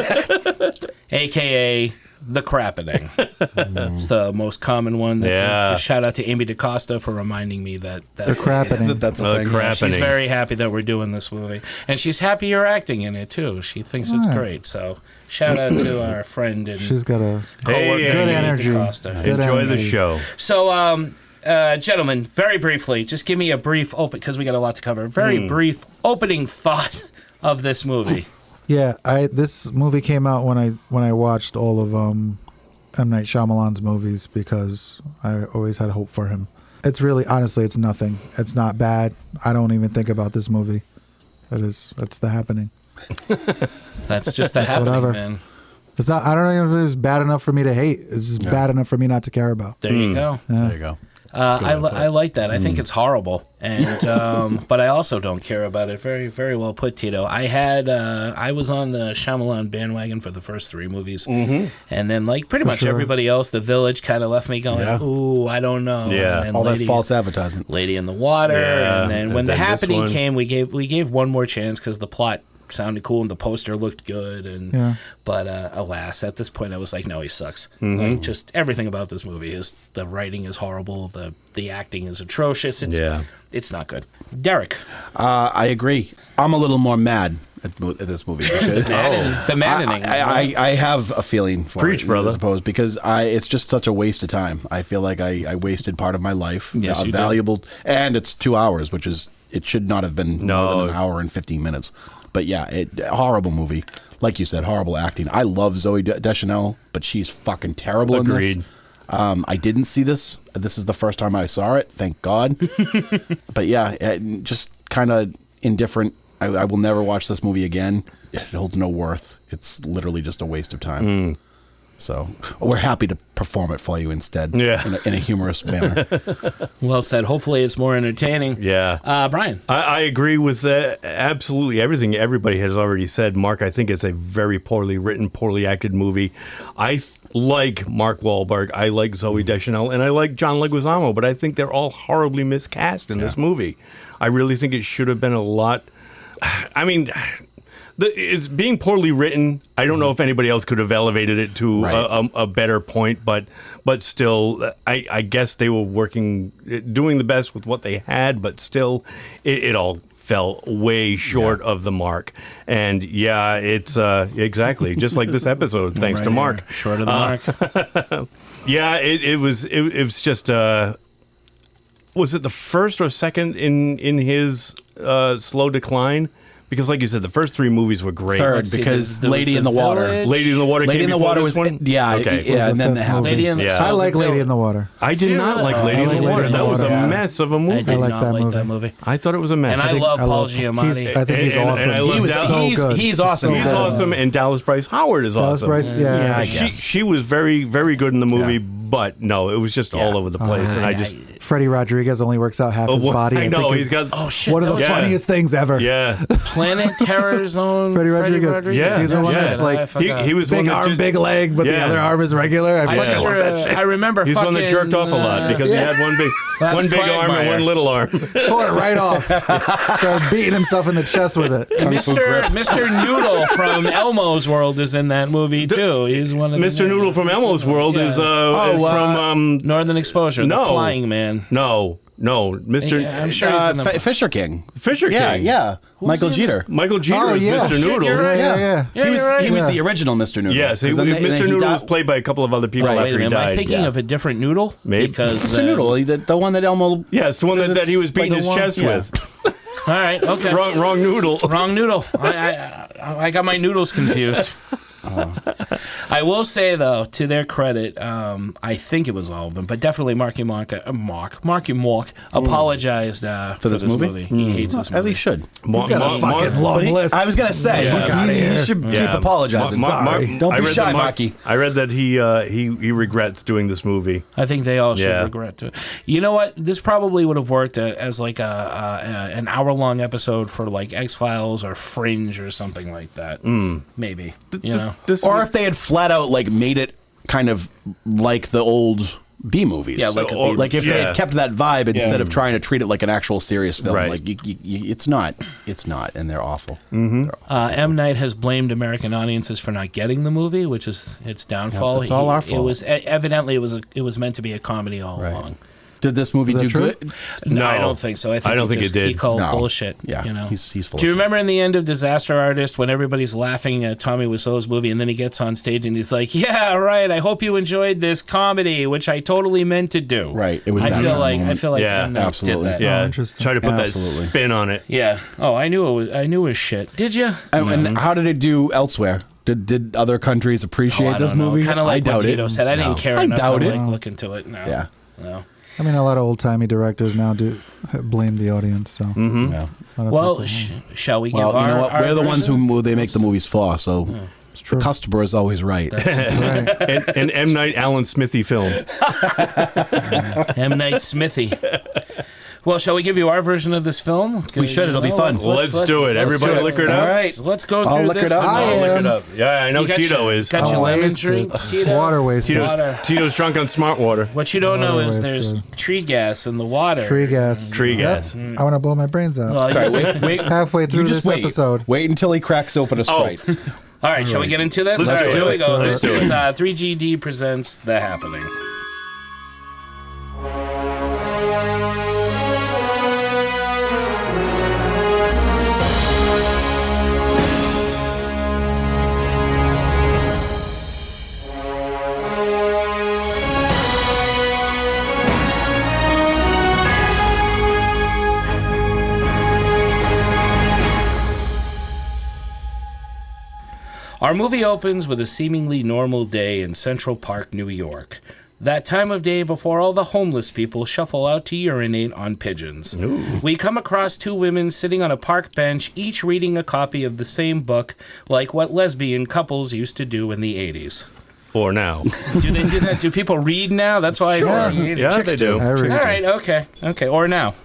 a.k.a. The Crappening. It's the most common one. Shout out to Amy DaCosta for reminding me that's The Crappening. That's a thing. She's very happy that we're doing this movie. And she's happy you're acting in it, too. She thinks it's great, so... Shout out to our friend and She's got a coworker, good Amy energy. DaCosta. Good Enjoy energy. the show. So, gentlemen, very briefly, just give me a brief because we got a lot to cover. Very brief opening thought of this movie. Yeah, this movie came out when I watched all of M. Night Shyamalan's movies because I always had hope for him. It's really, honestly, it's nothing. It's not bad. I don't even think about this movie. That's The Happening. That's just The Happening, whatever. man. It's not. I don't know if it's bad enough for me to hate. It's just bad enough for me not to care about. There you go. There you go. I like that. I think it's horrible, and but I also don't care about it. Very, very well put, Tito. I was on the Shyamalan bandwagon for the first 3 movies, and then like pretty much everybody else, The Village kind of left me going, "Ooh, I don't know." Yeah, and all that false advertisement. Lady in the Water, and then when The Happening came, we gave one more chance because the plot sounded cool and the poster looked good. And Yeah. But alas, at this point, I was like, no, he sucks. Mm-hmm. Like, just everything about this movie is the writing is horrible. The acting is atrocious. It's not good. Derek. I agree. I'm a little more mad at this movie. Because The maddening. I have a feeling for Preach, it, brother. I suppose, because it's just such a waste of time. I feel like I wasted part of my life. Yes, you did. Valuable, and it's 2 hours, which is it should not have been more than an hour and 15 minutes. But yeah, horrible movie. Like you said, horrible acting. I love Zoey Deschanel, but she's fucking terrible Agreed. in this. I didn't see this. This is the first time I saw it. Thank God. But yeah, just kind of indifferent. I will never watch this movie again. It holds no worth. It's literally just a waste of time. So we're happy to perform it for you instead. Yeah. In a humorous manner. Well said. Hopefully it's more entertaining. Yeah. Brian. I agree with absolutely everything everybody has already said. Mark, I think it's a very poorly written, poorly acted movie. I like Mark Wahlberg, I like Zoe Deschanel, and I like John Leguizamo, but I think they're all horribly miscast in this movie. I really think it should have been a lot... I mean... It's being poorly written. I don't know if anybody else could have elevated it to a better point, but still, I guess they were doing the best with what they had, but still, it all fell way short of the mark. And yeah, it's exactly just like this episode, thanks to Mark. Here. Short of the mark. Yeah, it was just. Was it the first or second in his slow decline? Because, like you said, the first three movies were great. Third, because Lady in the Water. Lady in the Water. Lady in the Water was one? okay. Yeah, and then the happened. I like Lady in the Water. I did not like Lady in the Water. That was a mess of a movie. I did not like that movie. I thought it was a mess. And I love Paul Giamatti. I think he's awesome. And I love He's awesome. He's awesome, and Dallas Bryce Howard is Dallas awesome. Bryce, yeah. I guess. She was very, very good in the movie, but no, it was just all over the place, and I just... Freddie Rodriguez only works out half his body. I know, think he's got... Oh, shit. One of the funniest things ever. Yeah. Planet Terror's own Freddie Rodriguez. Yeah. He's the one that's like... He was big one arm, big leg, but the other arm is regular. I remember he's one that jerked off a lot because he had one big arm and one little arm. Tore it right off. Started beating himself in the chest with it. Mr. Noodle from Elmo's World is in that movie too. He's one of the Mr. Noodle from Elmo's World is from Northern Exposure. The Flying Man. No, Mr. I'm sure he's in the Fisher King. Fisher King. Yeah. Michael Jeter. Michael Jeter is Mr. Noodle. Yeah. He was the original Mr. Noodle. Yes, Mr. Noodle was played by a couple of other people after he Am I died. thinking of a different Noodle? Maybe. Because Mr. Noodle, the one that Elmo... Yeah, it's the one that he was beating his chest with. All right, okay. Wrong Noodle. Wrong Noodle. I got my noodles confused. I will say, though, to their credit, I think it was all of them, but definitely Marky Mark apologized for this movie. He hates this movie. As he should. He's got a fucking long list. I was going to say, he should keep apologizing. Don't be shy, Marky. I read that he regrets doing this movie. I think they all should regret it. You know what? This probably would have worked as like an hour-long episode for like X-Files or Fringe or something like that. Maybe. You know? Or if they had flat out like made it kind of like the old B movies. Yeah, like if they had kept that vibe instead of trying to treat it like an actual serious film. Right. Like it's not, and they're awful. M Night has blamed American audiences for not getting the movie, which is its downfall. it's all our fault. It was evidently it was meant to be a comedy all along. Did this movie do good? No, I don't think so. I don't think it did. He called No. bullshit. Yeah, you know? he's full. Do you of remember in the end of Disaster Artist when everybody's laughing at Tommy Wiseau's movie, and then he gets on stage and he's like, "Yeah, right. I hope you enjoyed this comedy, which I totally meant to do." Right. It was. I feel like Yeah, M. Night absolutely. did that. Yeah, interesting. try to put Absolutely. that spin on it. Yeah. Oh, I knew it was shit. Did you? And how did it do elsewhere? Did other countries appreciate this movie? Kind of like I doubt what it. Tito said. I didn't care I enough doubt to it. like look into it. No. Yeah. No. I mean, a lot of old-timey directors now do blame the audience. So, Yeah. Well, shall we give Well, you know what? our We're the ones version? who they make the movies for, so the customer is always right. right. An M. Night Alan Smithy film. M. Night Smithy. Well, shall we give you our version of this film? We should. It'll be fun. Let's do it. Everybody liquor it up. All right. Let's go I'll through liquor this. it up. I'll lick it up. Yeah, I know Tito is. Got your lemon drink, Tito? Water wasted. Tito's drunk on smart water. What you don't know Water is wasted. there's tree gas in the water. Tree gas. Tree gas. I want to blow my brains out. Well, Sorry, wait. Halfway through You just this wait. episode. Wait until he cracks open a Sprite. All right, shall we get into this? Let's do it. Here we go. Let's This do is it. 3GD presents The Happening. Our movie opens with a seemingly normal day in Central Park, New York. That time of day before all the homeless people shuffle out to urinate on pigeons. We come across two women sitting on a park bench, each reading a copy of the same book, like what lesbian couples used to do in the 80s. Or now. Do they do that? Do people read now? That's why I said the 80s. Yeah, they do. I read All it. right, okay. Or now.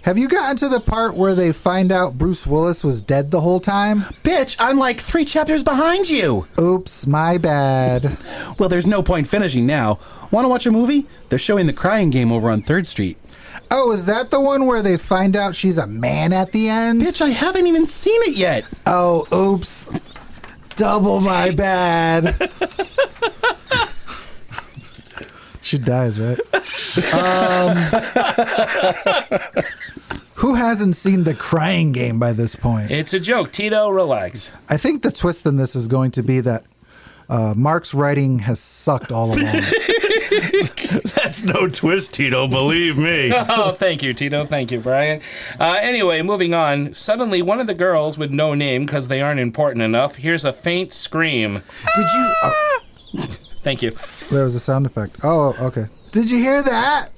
Have you gotten to the part where they find out Bruce Willis was dead the whole time? Bitch, I'm like 3 chapters behind you. Oops, my bad. Well, there's no point finishing now. Want to watch a movie? They're showing The Crying Game over on 3rd Street. Oh, is that the one where they find out she's a man at the end? Bitch, I haven't even seen it yet. Oh, oops. Double my bad. She dies, right? Who hasn't seen The Crying Game by this point? It's a joke. Tito, relax. I think the twist in this is going to be that Mark's writing has sucked all along. That's no twist, Tito, believe me. Oh, thank you, Tito. Thank you, Brian. Anyway, moving on. Suddenly, one of the girls with no name, because they aren't important enough, hears a faint scream. Did you... Thank you. There was a sound effect. Oh, okay. Did you hear that?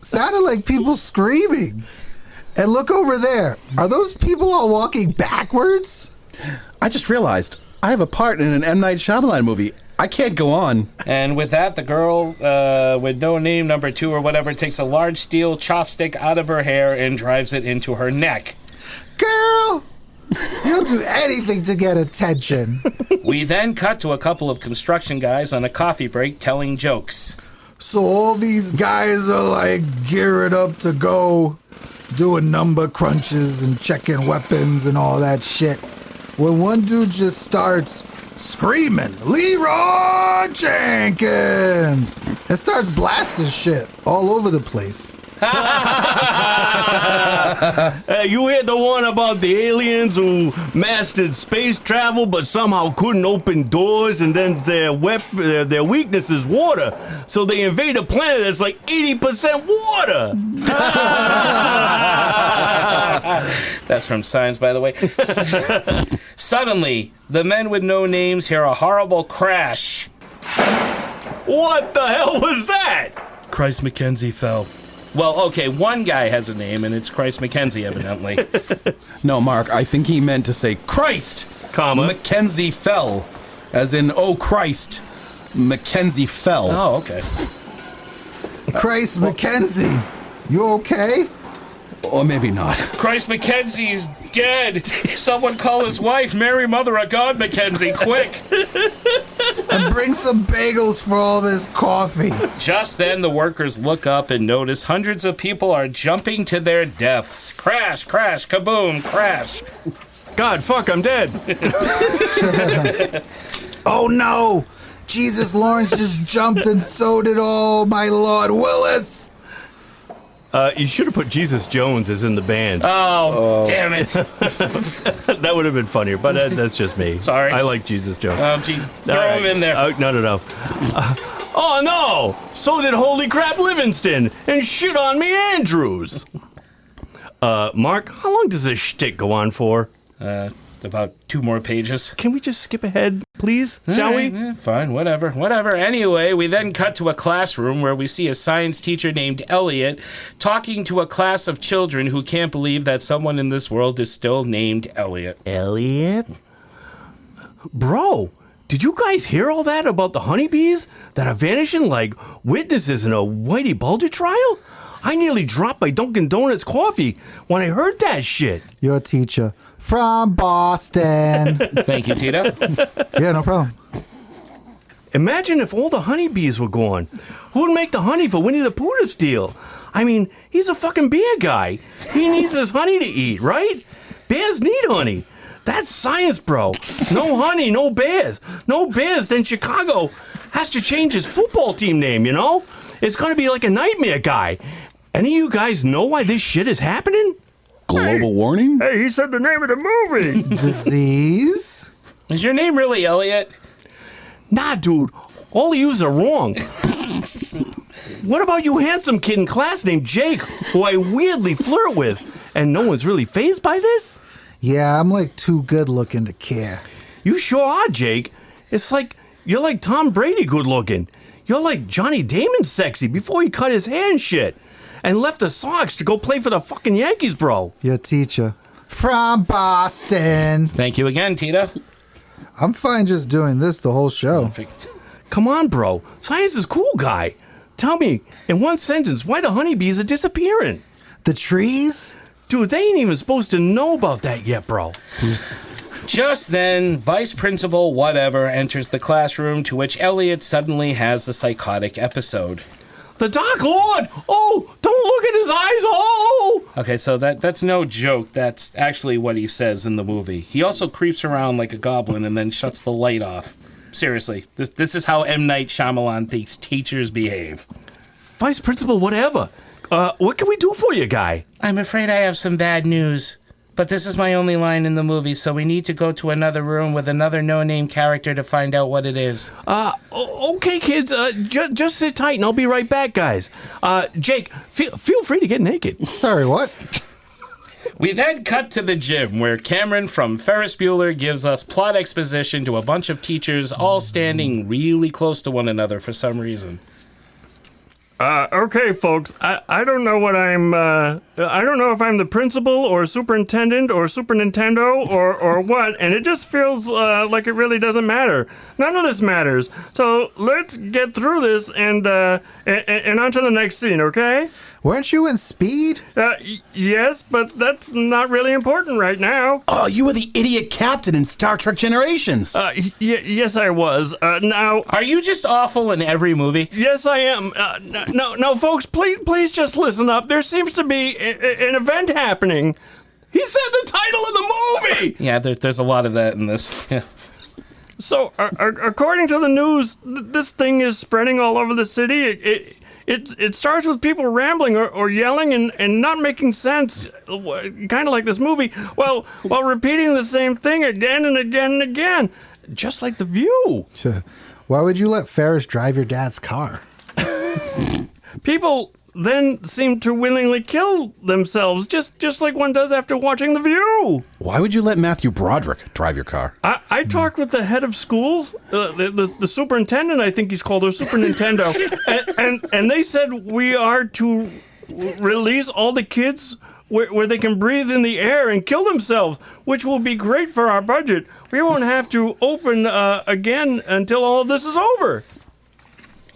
Sounded like people screaming. And look over there. Are those people all walking backwards? I just realized I have a part in an M Night Shayamalan movie. I can't go on. And with that, the girl with no name, number 2 or whatever, takes a large steel chopstick out of her hair and drives it into her neck. Girl, you'll do anything to get attention. We then cut to a couple of construction guys on a coffee break telling jokes. So all these guys are like gearing up to go doing number crunches and checking weapons and all that shit. When one dude just starts screaming, Leroy Jenkins, and starts blasting shit all over the place. You heard the one about the aliens who mastered space travel but somehow couldn't open doors, and then their weakness is water, so they invade a planet that's like 80% water. That's from Science, by the way. Suddenly, the men with no names hear a horrible crash. What the hell was that? Christ Mackenzie fell. Well, okay, one guy has a name, and it's Christ Mackenzie, evidently. No, Mark, I think he meant to say Christ, comma, Mackenzie fell. As in, oh Christ, Mackenzie fell. Oh, okay. Christ Mackenzie, you okay? Or maybe not. Christ Mackenzie's dead. Someone call his wife, Mary Mother of God Mackenzie, quick. And bring some bagels for all this coffee. Just then, the workers look up and notice hundreds of people are jumping to their deaths. Crash, crash, kaboom, crash. God, fuck, I'm dead. Oh no! Jesus Lawrence just jumped and so did my Lord Willis. You should have put Jesus Jones as in the band. Oh, damn it. That would have been funnier, but that's just me. Sorry. I like Jesus Jones. Oh, gee, throw him in there. No. Oh, no! So did Holy Crap Livingston and shit on me Andrews. Mark, how long does this shtick go on for? About 2 more pages. Can we just skip ahead, please? Shall we? Fine, whatever. Anyway, we then cut to a classroom where we see a science teacher named Elliot talking to a class of children who can't believe that someone in this world is still named Elliot. Elliot? Bro, Did you guys hear all that about the honeybees that are vanishing like witnesses in a Whitey Bulger trial? I nearly dropped my Dunkin' Donuts coffee when I heard that shit. Your teacher from Boston. Thank you, Tito. Yeah, no problem. Imagine if all the honeybees were gone. Who'd make the honey for Winnie the Pooh to steal? I mean, he's a fucking bear guy. He needs his honey to eat, right? Bears need honey. That's science, bro. No honey, no bears. No bears, then Chicago has to change his football team name, you know? It's gonna be like a nightmare guy. Any of you guys know why this shit is happening? Global warning? Hey, he said the name of the movie. Disease? Is your name really Elliot? Nah, dude. All of yous are wrong. What about you handsome kid in class named Jake, who I weirdly flirt with, and no one's really fazed by this? Yeah, I'm like too good looking to care. You sure are, Jake. It's like you're like Tom Brady good looking. You're like Johnny Damon sexy before he cut his hair and shit. And left the Sox to go play for the fucking Yankees, bro. Your teacher from Boston. Thank you again, Tito. I'm fine just doing this the whole show. Come on, bro. Science is cool, guy. Tell me, in one sentence, why the honeybees are disappearing? The trees? Dude, they ain't even supposed to know about that yet, bro. Just then, Vice Principal whatever enters the classroom, to which Elliot suddenly has a psychotic episode. The Dark Lord! Oh, don't look at his eyes! Oh! Okay, so that's no joke. That's actually what he says in the movie. He also creeps around like a goblin and then shuts the light off. Seriously, this is how M Night Shayamalan thinks teachers behave. Vice Principal whatever. What can we do for you, guy? I'm afraid I have some bad news. But this is my only line in the movie, so we need to go to another room with another no-name character to find out what it is. Okay, kids. Just sit tight, and I'll be right back, guys. Jake, feel free to get naked. Sorry, what? We then cut to the gym, where Cameron from Ferris Bueller gives us plot exposition to a bunch of teachers all standing really close to one another for some reason. Okay, folks, I don't know what I don't know if I'm the principal or superintendent or Super Nintendo or what, and it just feels like it really doesn't matter. None of this matters. So let's get through this and on to the next scene, okay? Weren't you in Speed? Yes, but that's not really important right now. Oh, you were the idiot captain in Star Trek Generations. Yes, I was. Now... Are you just awful in every movie? Yes, I am. No, folks, please just listen up. There seems to be an event happening. He said the title of the movie! Yeah, there's a lot of that in this. Yeah. So, according to the news, this thing is spreading all over the city. It starts with people rambling or yelling and not making sense, kind of like this movie, while repeating the same thing again and again and again, just like The View. Why would you let Ferris drive your dad's car? People then seem to willingly kill themselves, just like one does after watching The View. Why would you let Matthew Broderick drive your car? I talked with the head of schools, the superintendent, I think he's called, or Super Nintendo, and they said we are to release all the kids where they can breathe in the air and kill themselves, which will be great for our budget. We won't have to open again until all of this is over.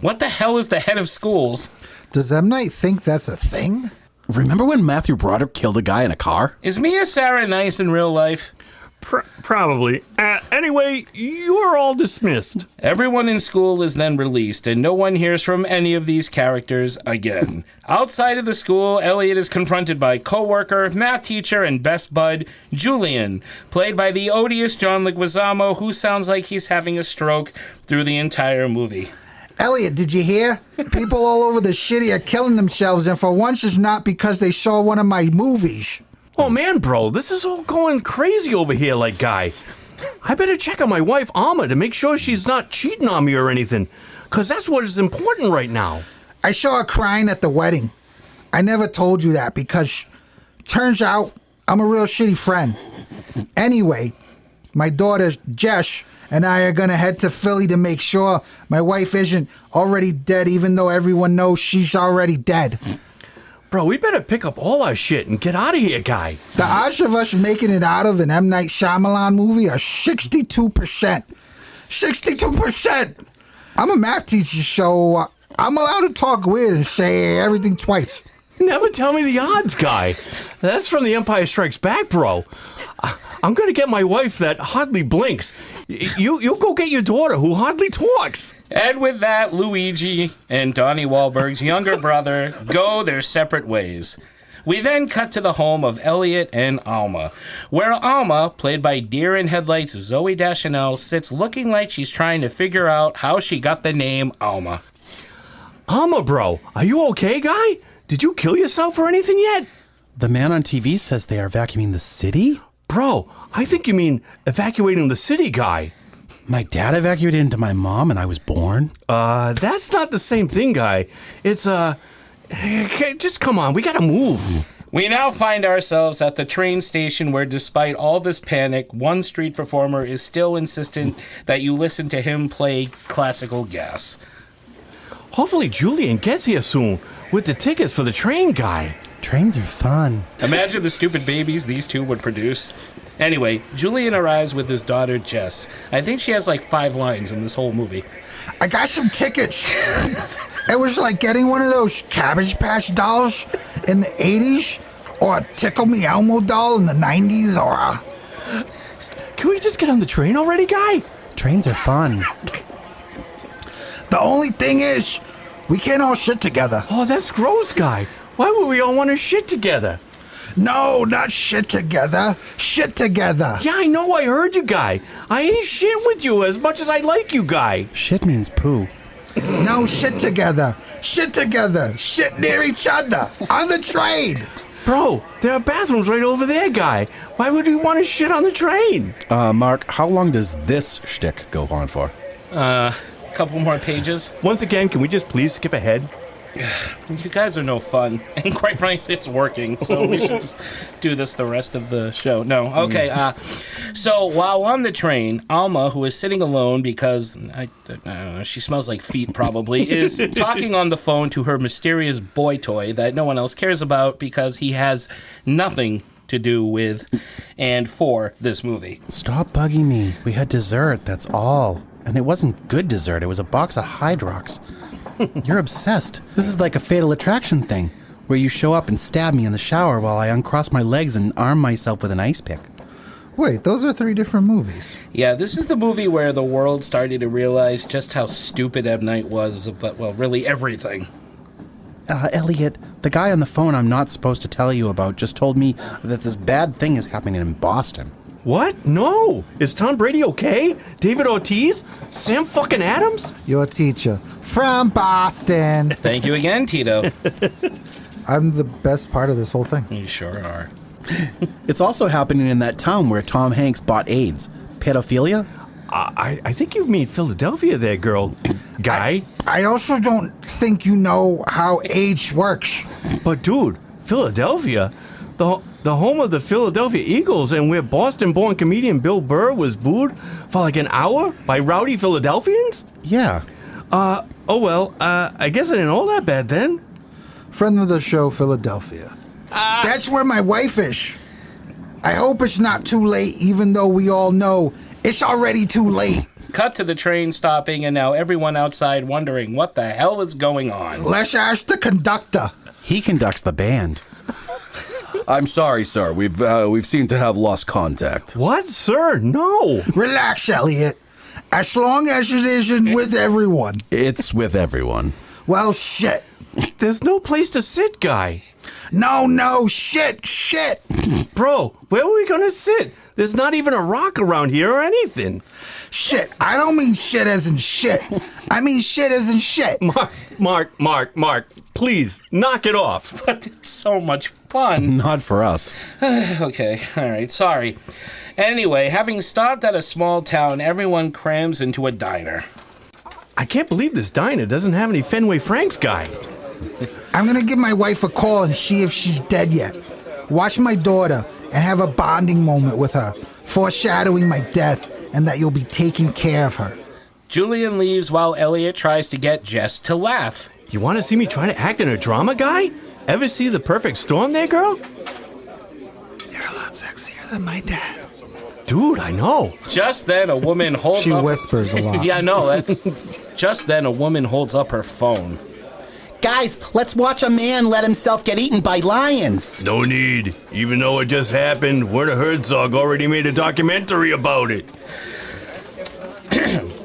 What the hell is the head of schools? Does M. Night think that's a thing? Remember when Matthew Broderick killed a guy in a car? Is Mia Sara nice in real life? Probably. Anyway, you are all dismissed. Everyone in school is then released, and no one hears from any of these characters again. Outside of the school, Elliot is confronted by co-worker, math teacher, and best bud, Julian, played by the odious John Leguizamo, who sounds like he's having a stroke through the entire movie. Elliot, did you hear? People all over the city are killing themselves, and for once it's not because they saw one of my movies. Oh man, bro, this is all going crazy over here, like, guy. I better check on my wife, Alma, to make sure she's not cheating on me or anything, because that's what is important right now. I saw her crying at the wedding. I never told you that because turns out I'm a real shitty friend. Anyway, my daughter, Jess, and I are going to head to Philly to make sure my wife isn't already dead, even though everyone knows she's already dead. Bro, we better pick up all our shit and get out of here, guy. The odds of us making it out of an M. Night Shayamalan movie are 62%. 62%. I'm a math teacher, so I'm allowed to talk weird and say everything twice. Never tell me the odds, guy. That's from The Empire Strikes Back, bro. I'm going to get my wife that hardly blinks. You go get your daughter who hardly talks. And with that, Luigi and Donnie Wahlberg's younger brother go their separate ways. We then cut to the home of Elliot and Alma, where Alma, played by Deer in Headlights Zoey Deschanel, sits looking like she's trying to figure out how she got the name Alma. Alma, bro, are you okay, guy? Did you kill yourself or anything yet? The man on TV says they are vacuuming the city? Bro, I think you mean evacuating the city, guy. My dad evacuated into my mom and I was born? That's not the same thing, guy. It's, just come on, we gotta move. We now find ourselves at the train station where, despite all this panic, one street performer is still insistent that you listen to him play classical gas. Hopefully Julian gets here soon with the tickets for the train, guy. Trains are fun. Imagine the stupid babies these two would produce. Anyway, Julian arrives with his daughter, Jess. I think she has like 5 lines in this whole movie. I got some tickets. It was like getting one of those Cabbage Patch dolls in the 80s, or a Tickle Me Elmo doll in the 90s, or Can we just get on the train already, guy? Trains are fun. The only thing is, we can't all sit together. Oh, that's gross, guy. Why would we all want to shit together? No, not shit together. Shit together. Yeah, I know, I heard you, guy. I ain't shit with you as much as I like you, guy. Shit means poo. No, shit together. Shit together. Shit near each other. On the train. Bro, there are bathrooms right over there, guy. Why would we want to shit on the train? Mark, how long does this shtick go on for? Couple more pages. Once again, can we just please skip ahead? You guys are no fun, and quite frankly, it's working, so we should just do this the rest of the show. No, okay, so while on the train, Alma, who is sitting alone because, I don't know, she smells like feet probably, is talking on the phone to her mysterious boy toy that no one else cares about because he has nothing to do with and for this movie. Stop bugging me. We had dessert, that's all. And it wasn't good dessert, it was a box of Hydrox. You're obsessed. This is like a Fatal Attraction thing, where you show up and stab me in the shower while I uncross my legs and arm myself with an ice pick. Wait, those are 3 different movies. Yeah, this is the movie where the world started to realize just how stupid M. Night was, but, well, really everything. Elliot, the guy on the phone I'm not supposed to tell you about just told me that this bad thing is happening in Boston. What? No. Is Tom Brady okay? David Ortiz? Sam fucking Adams? Your teacher. From Boston. Thank you again, Tito. I'm the best part of this whole thing. You sure are. It's also happening in that town where Tom Hanks bought AIDS. Pedophilia? I think you mean Philadelphia there, girl. Guy? I also don't think you know how AIDS works. But dude, Philadelphia? The home of the Philadelphia Eagles, and where Boston-born comedian Bill Burr was booed for like an hour by rowdy Philadelphians? Yeah. I guess I didn't know that bad then. Friend of the show, Philadelphia. That's where my wife is. I hope it's not too late, even though we all know it's already too late. Cut to the train stopping, and now everyone outside wondering what the hell is going on. Let's ask the conductor. He conducts the band. I'm sorry, sir. We've seemed to have lost contact. What, sir? No. Relax, Elliot. As long as it isn't with everyone. It's with everyone. Well, shit. There's no place to sit, guy. No, shit. Bro, where are we gonna sit? There's not even a rock around here or anything. Shit, I don't mean shit as in shit. I mean shit as in shit. Mark, please, knock it off. But it's so much fun. Not for us. Okay, all right, sorry. Anyway, having stopped at a small town, everyone crams into a diner. I can't believe this diner doesn't have any Fenway Franks, guy. I'm gonna give my wife a call and see if she's dead yet. Watch my daughter and have a bonding moment with her, foreshadowing my death and that you'll be taking care of her. Julian leaves while Elliot tries to get Jess to laugh. You want to see me try to act in a drama, guy? Ever see The Perfect Storm there, girl? You're a lot sexier than my dad. Dude, I know. Just then, a woman holds She up... whispers a lot. Yeah, no, that's... Just then, a woman holds up her phone. Guys, let's watch a man let himself get eaten by lions. No need. Even though it just happened, Werner Herzog already made a documentary about it.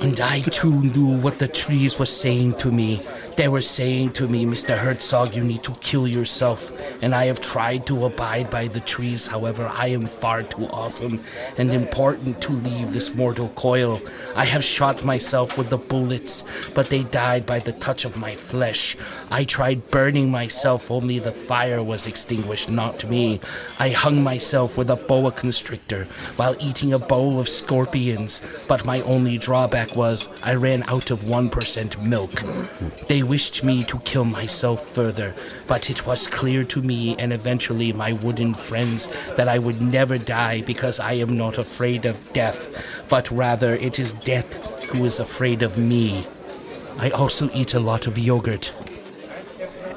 And I too knew what the trees were saying to me. They were saying to me, Mr. Herzog, you need to kill yourself. And I have tried to abide by the trees. However, I am far too awesome and important to leave this mortal coil. I have shot myself with the bullets, but they died by the touch of my flesh. I tried burning myself, only the fire was extinguished, not me. I hung myself with a boa constrictor while eating a bowl of scorpions, but my only drawback was I ran out of 1% milk. They wished me to kill myself further, but it was clear to me and eventually my wooden friends that I would never die because I am not afraid of death, but rather it is death who is afraid of me. I also eat a lot of yogurt.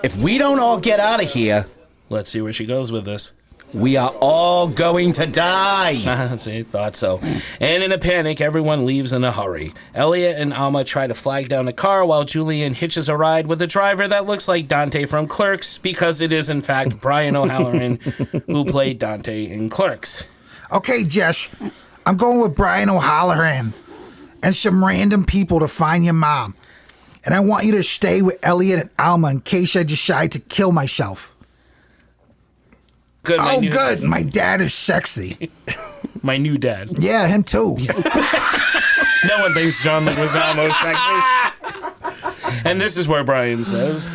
If we don't all get out of here, Let's see where she goes with this. we are all going to die. See, thought so. And in a panic, everyone leaves in a hurry. Elliot and Alma try to flag down a car while Julian hitches a ride with a driver that looks like Dante from Clerks, because it is, in fact, Brian O'Halloran who played Dante in Clerks. Okay, Jess, I'm going with Brian O'Halloran and some random people to find your mom. And I want you to stay with Elliot and Alma in case I decide to kill myself. Good. Good. My dad is sexy. My new dad. Yeah, him too. No one thinks John Leguizamo's sexy. And this is where Brian says...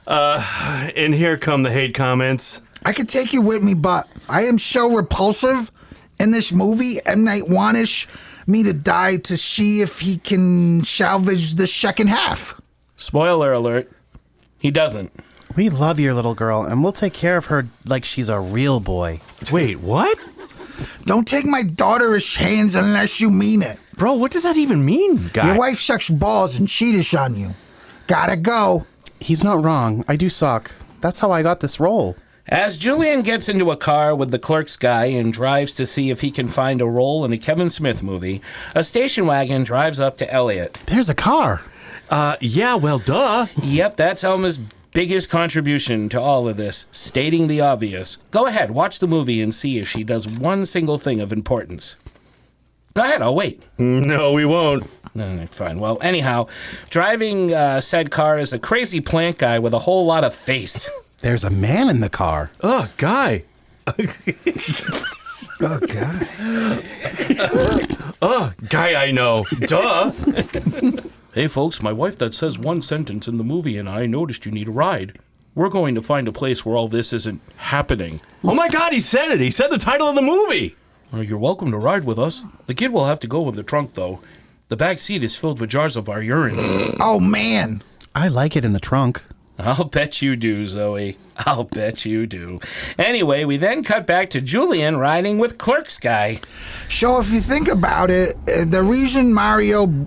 And here come the hate comments. I could take you with me, but I am so repulsive in this movie. M. Night wants me to die to see if he can salvage the second half. Spoiler alert. He doesn't. We love your little girl, and we'll take care of her like she's a real boy. Wait, what? Don't take my daughter's hands unless you mean it. Bro, what does that even mean, guy? Your wife sucks balls and cheats on you. Gotta go. He's not wrong. I do suck. That's how I got this role. As Julian gets into a car with the Clerks guy and drives to see if he can find a role in a Kevin Smith movie, a station wagon drives up to Elliot. There's a car. Yeah, well, duh. Yep, that's Elma's biggest contribution to all of this, stating the obvious. Go ahead, watch the movie and see if she does one single thing of importance. Go ahead, I'll wait. No, we won't. Fine. Well, anyhow, driving said car is a crazy plant guy with a whole lot of face. There's a man in the car. Oh, guy. Oh, God. Oh, guy I know. Duh. Hey, folks, my wife that says one sentence in the movie and I noticed you need a ride. We're going to find a place where all this isn't happening. Oh, my God, he said it. He said the title of the movie. You're welcome to ride with us. The kid will have to go in the trunk, though. The back seat is filled with jars of our urine. Oh, man. I like it in the trunk. I'll bet you do, Zoe. I'll bet you do. Anyway, we then cut back to Julian riding with Clerks guy. So if you think about it, the reason Mario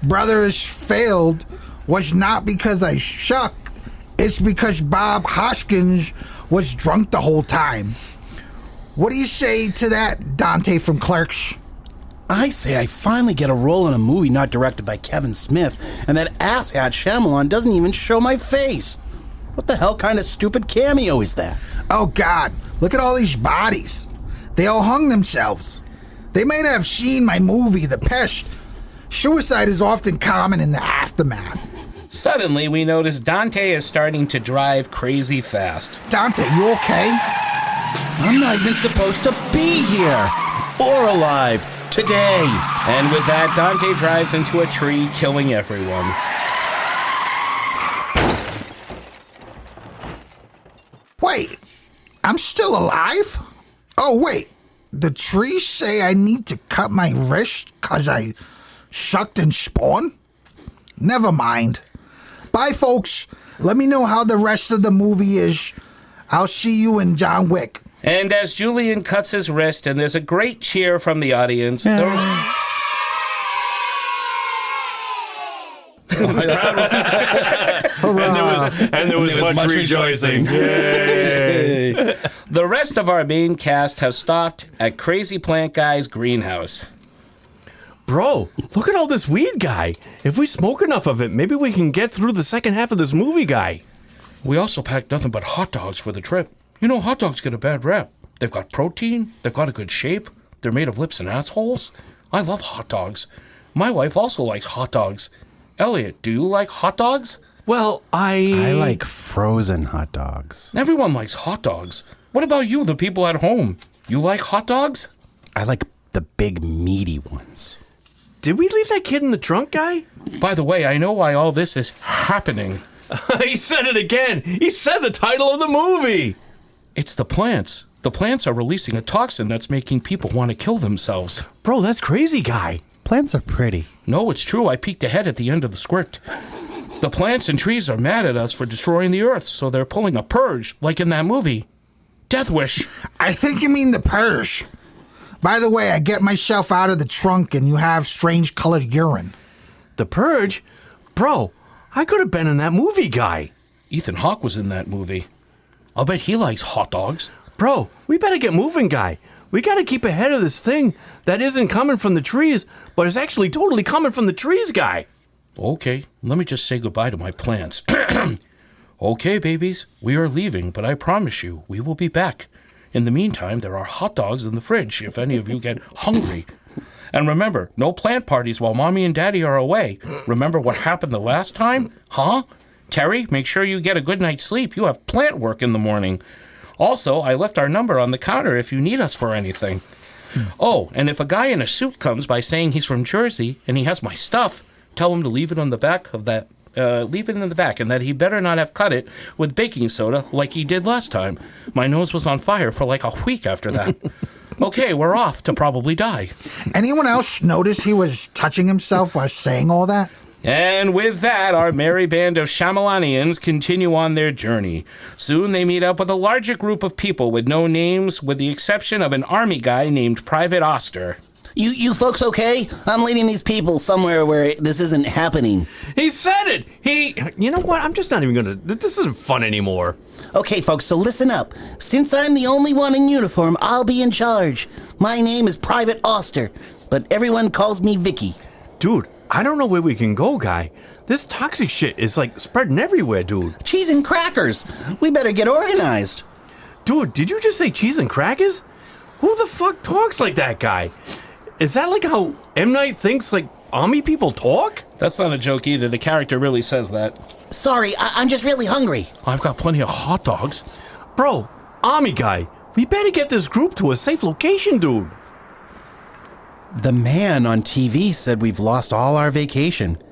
Brothers failed was not because I suck. It's because Bob Hoskins was drunk the whole time. What do you say to that, Dante from Clerks? I say I finally get a role in a movie not directed by Kevin Smith, and that asshat Shyamalan doesn't even show my face. What the hell kind of stupid cameo is that? Oh, God. Look at all these bodies. They all hung themselves. They might have seen my movie, The Pest. Suicide is often common in the aftermath. Suddenly, we notice Dante is starting to drive crazy fast. Dante, you okay? I'm not even supposed to be here or alive today. And with that, Dante drives into a tree, killing everyone. Wait, I'm still alive? Oh, wait. The trees say I need to cut my wrist because I sucked and spawned? Never mind. Bye, folks. Let me know how the rest of the movie is. I'll see you in John Wick. And as Julian cuts his wrist and there's a great cheer from the audience... And there was much rejoicing. Yay. The rest of our main cast have stopped at Crazy Plant Guy's greenhouse. Bro, look at all this weed, guy. If we smoke enough of it, maybe we can get through the second half of this movie, guy. We also packed nothing but hot dogs for the trip. You know, hot dogs get a bad rap. They've got protein, they've got a good shape, they're made of lips and assholes. I love hot dogs. My wife also likes hot dogs. Elliot, do you like hot dogs? Well, I like frozen hot dogs. Everyone likes hot dogs. What about you, the people at home? You like hot dogs? I like the big meaty ones. Did we leave that kid in the trunk, guy? By the way, I know why all this is happening. He said it again. He said the title of the movie. It's the plants. The plants are releasing a toxin that's making people want to kill themselves. Bro, that's crazy, guy. Plants are pretty. No, it's true. I peeked ahead at the end of the script. The plants and trees are mad at us for destroying the earth, so they're pulling a purge, like in that movie. Death Wish. I think you mean the purge. By the way, I get myself out of the trunk and you have strange colored urine. The Purge? Bro, I could have been in that movie, guy. Ethan Hawke was in that movie. I'll bet he likes hot dogs. Bro, we better get moving, guy. We gotta keep ahead of this thing that isn't coming from the trees, but is actually totally coming from the trees, guy. Okay, let me just say goodbye to my plants. Okay, babies, we are leaving, but I promise you, we will be back. In the meantime, there are hot dogs in the fridge if any of you get hungry. And remember, no plant parties while Mommy and Daddy are away. Remember what happened the last time? Huh? Terry, make sure you get a good night's sleep. You have plant work in the morning. Also, I left our number on the counter if you need us for anything. Oh, and if a guy in a suit comes by saying he's from Jersey and he has my stuff, tell him to leave it on the back of that. Leave it in the back, and that he better not have cut it with baking soda like he did last time. My nose was on fire for like a week after that. Okay, we're off to probably die. Anyone else notice he was touching himself while saying all that? And with that, our merry band of Shyamalanians continue on their journey. Soon they meet up with a larger group of people with no names, with the exception of an army guy named Private Oster. You folks okay? I'm leading these people somewhere where this isn't happening. He said it! You know what? I'm just not even gonna... This isn't fun anymore. Okay, folks, so listen up. Since I'm the only one in uniform, I'll be in charge. My name is Private Oster, but everyone calls me Vicky. Dude, I don't know where we can go, guy. This toxic shit is, like, spreading everywhere, dude. Cheese and crackers. We better get organized. Dude, did you just say cheese and crackers? Who the fuck talks like that, guy? Is that like how M Night thinks, like, army people talk? That's not a joke either. The character really says that. Sorry, I'm just really hungry. I've got plenty of hot dogs. Bro, army guy, we better get this group to a safe location, dude. The man on TV said we've lost all our vacation.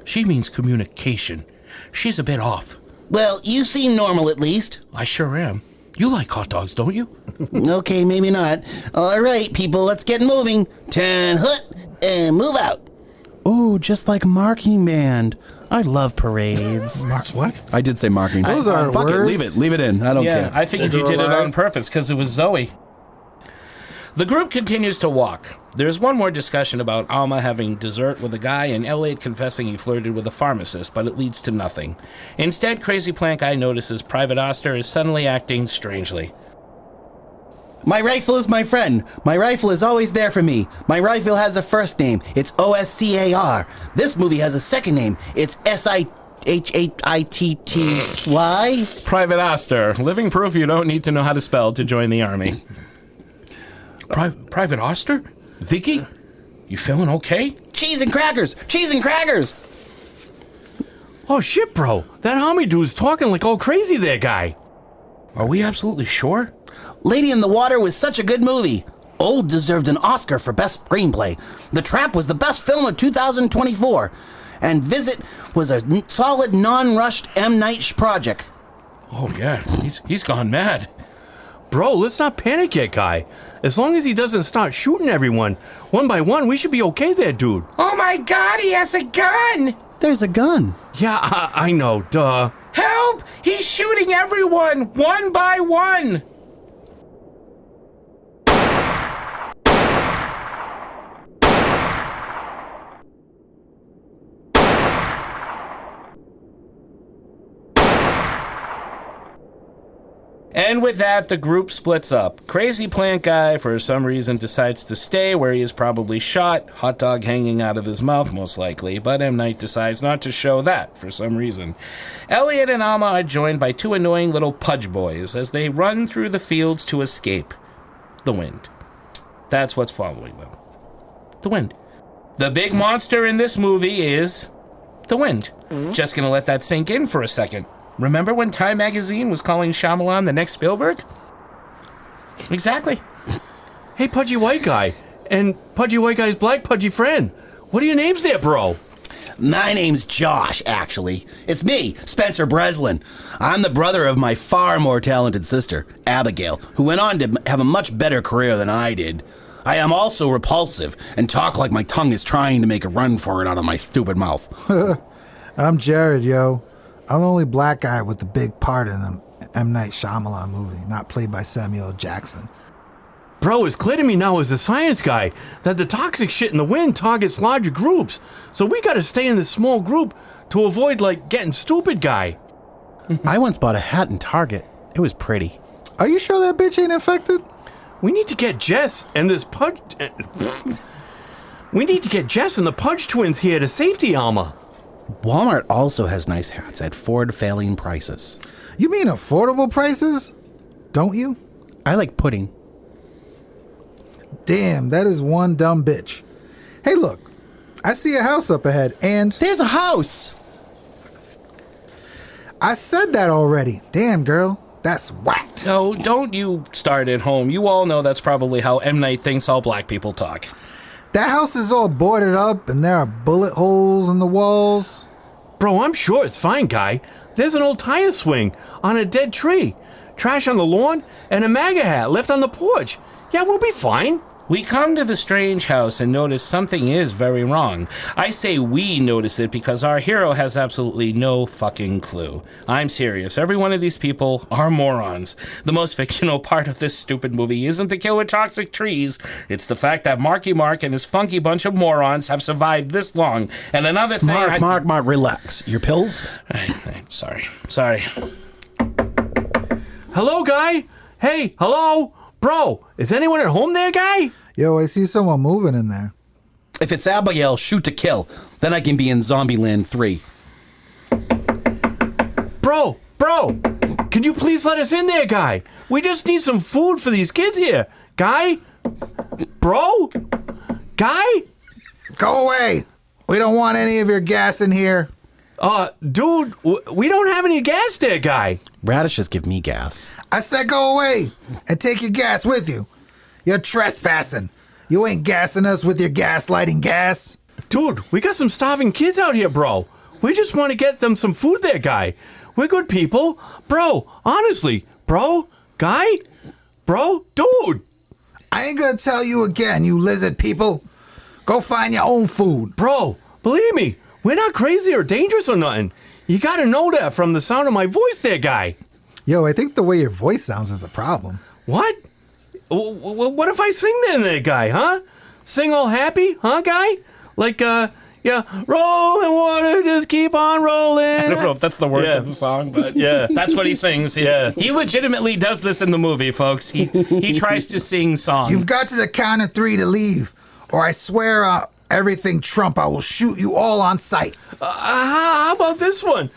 She means communication. She's a bit off. Well, you seem normal at least. I sure am. You like hot dogs, don't you? Okay, maybe not. All right, people, let's get moving. 10 hut and move out. Ooh, just like marching band. I love parades. What? I did say marching. Those are Fuck words. it, leave it in. I don't care. I figured you did it on purpose because it was Zoe. The group continues to walk. There's one more discussion about Alma having dessert with a guy and Elliot confessing he flirted with a pharmacist, but it leads to nothing. Instead, Crazy Plant Guy notices Private Oster is suddenly acting strangely. My rifle is my friend. My rifle is always there for me. My rifle has a first name. It's OSCAR. This movie has a second name. It's SIHHITTY. Private Oster, living proof you don't need to know how to spell to join the army. Private Oster? Vicky? You feeling okay? Cheese and crackers! Cheese and crackers! Oh shit, bro. That army dude's talking like all crazy there, guy. Are we absolutely sure? Lady in the Water was such a good movie. Old deserved an Oscar for Best Screenplay. The Trap was the best film of 2024. And Visit was a solid, non-rushed M Night project. Oh yeah, he's gone mad. Bro, let's not panic yet, guy. As long as he doesn't start shooting everyone, one by one, we should be okay there, dude. Oh my god, he has a gun! There's a gun. Yeah, I know, duh. Help! He's shooting everyone, one by one! And with that, the group splits up. Crazy plant guy, for some reason, decides to stay where he is probably shot, hot dog hanging out of his mouth most likely, but M. Night decides not to show that for some reason. Elliot and Alma are joined by two annoying little pudge boys as they run through the fields to escape the wind. That's what's following them. The wind. The big monster in this movie is the wind. Just gonna let that sink in for a second. Remember when Time Magazine was calling Shyamalan the next Spielberg? Exactly. Hey, Pudgy White Guy, and Pudgy White Guy's black pudgy friend. What are your names there, bro? My name's Josh, actually. It's me, Spencer Breslin. I'm the brother of my far more talented sister, Abigail, who went on to have a much better career than I did. I am also repulsive and talk like my tongue is trying to make a run for it out of my stupid mouth. I'm Jared, yo. I'm the only black guy with the big part in an M Night Shayamalan movie, not played by Samuel L. Jackson. Bro, it's clear to me now as a science guy that the toxic shit in the wind targets larger groups. So we gotta stay in this small group to avoid, getting stupid guy. I once bought a hat in Target. It was pretty. Are you sure that bitch ain't infected? We need to get Jess and this Pudge... we need to get Jess and the Pudge twins here to safety, Alma. Walmart also has nice hats at Ford-failing prices. You mean affordable prices? Don't you? I like pudding. Damn, that is one dumb bitch. Hey, look. I see a house up ahead, and... There's a house! I said that already. Damn, girl. That's whacked. No, don't you start at home. You all know that's probably how M. Night thinks all black people talk. That house is all boarded up, and there are bullet holes in the walls. Bro, I'm sure it's fine, guy. There's an old tire swing on a dead tree, trash on the lawn, and a MAGA hat left on the porch. Yeah, we'll be fine. We come to the strange house and notice something is very wrong. I say we notice it because our hero has absolutely no fucking clue. I'm serious. Every one of these people are morons. The most fictional part of this stupid movie isn't the kill with toxic trees. It's the fact that Marky Mark and his funky bunch of morons have survived this long. And another thing... Mark, relax. Your pills? Sorry. Hello, guy? Hey, hello? Bro, is anyone at home there, guy? Yo, I see someone moving in there. If it's Abigail, shoot to kill. Then I can be in Zombieland 3. Bro, can you please let us in there, guy? We just need some food for these kids here. Guy? Bro? Guy? Go away. We don't want any of your gas in here. Dude, we don't have any gas there, guy. Radishes give me gas. I said go away and take your gas with you. You're trespassing. You ain't gassing us with your gaslighting gas. Dude, we got some starving kids out here, bro. We just want to get them some food there, guy. We're good people. Bro, honestly, bro, guy, bro, dude. I ain't gonna tell you again, you lizard people. Go find your own food. Bro, believe me, we're not crazy or dangerous or nothing. You gotta know that from the sound of my voice there, guy. Yo, I think the way your voice sounds is the problem. What? What if I sing there, guy, huh? Sing all happy, huh, guy? Rolling water, just keep on rolling. I don't know if that's the words of the song, but that's what he sings. He legitimately does this in the movie, folks. He tries to sing songs. You've got to the count of 3 to leave, or I swear everything Trump, I will shoot you all on sight. How about this one?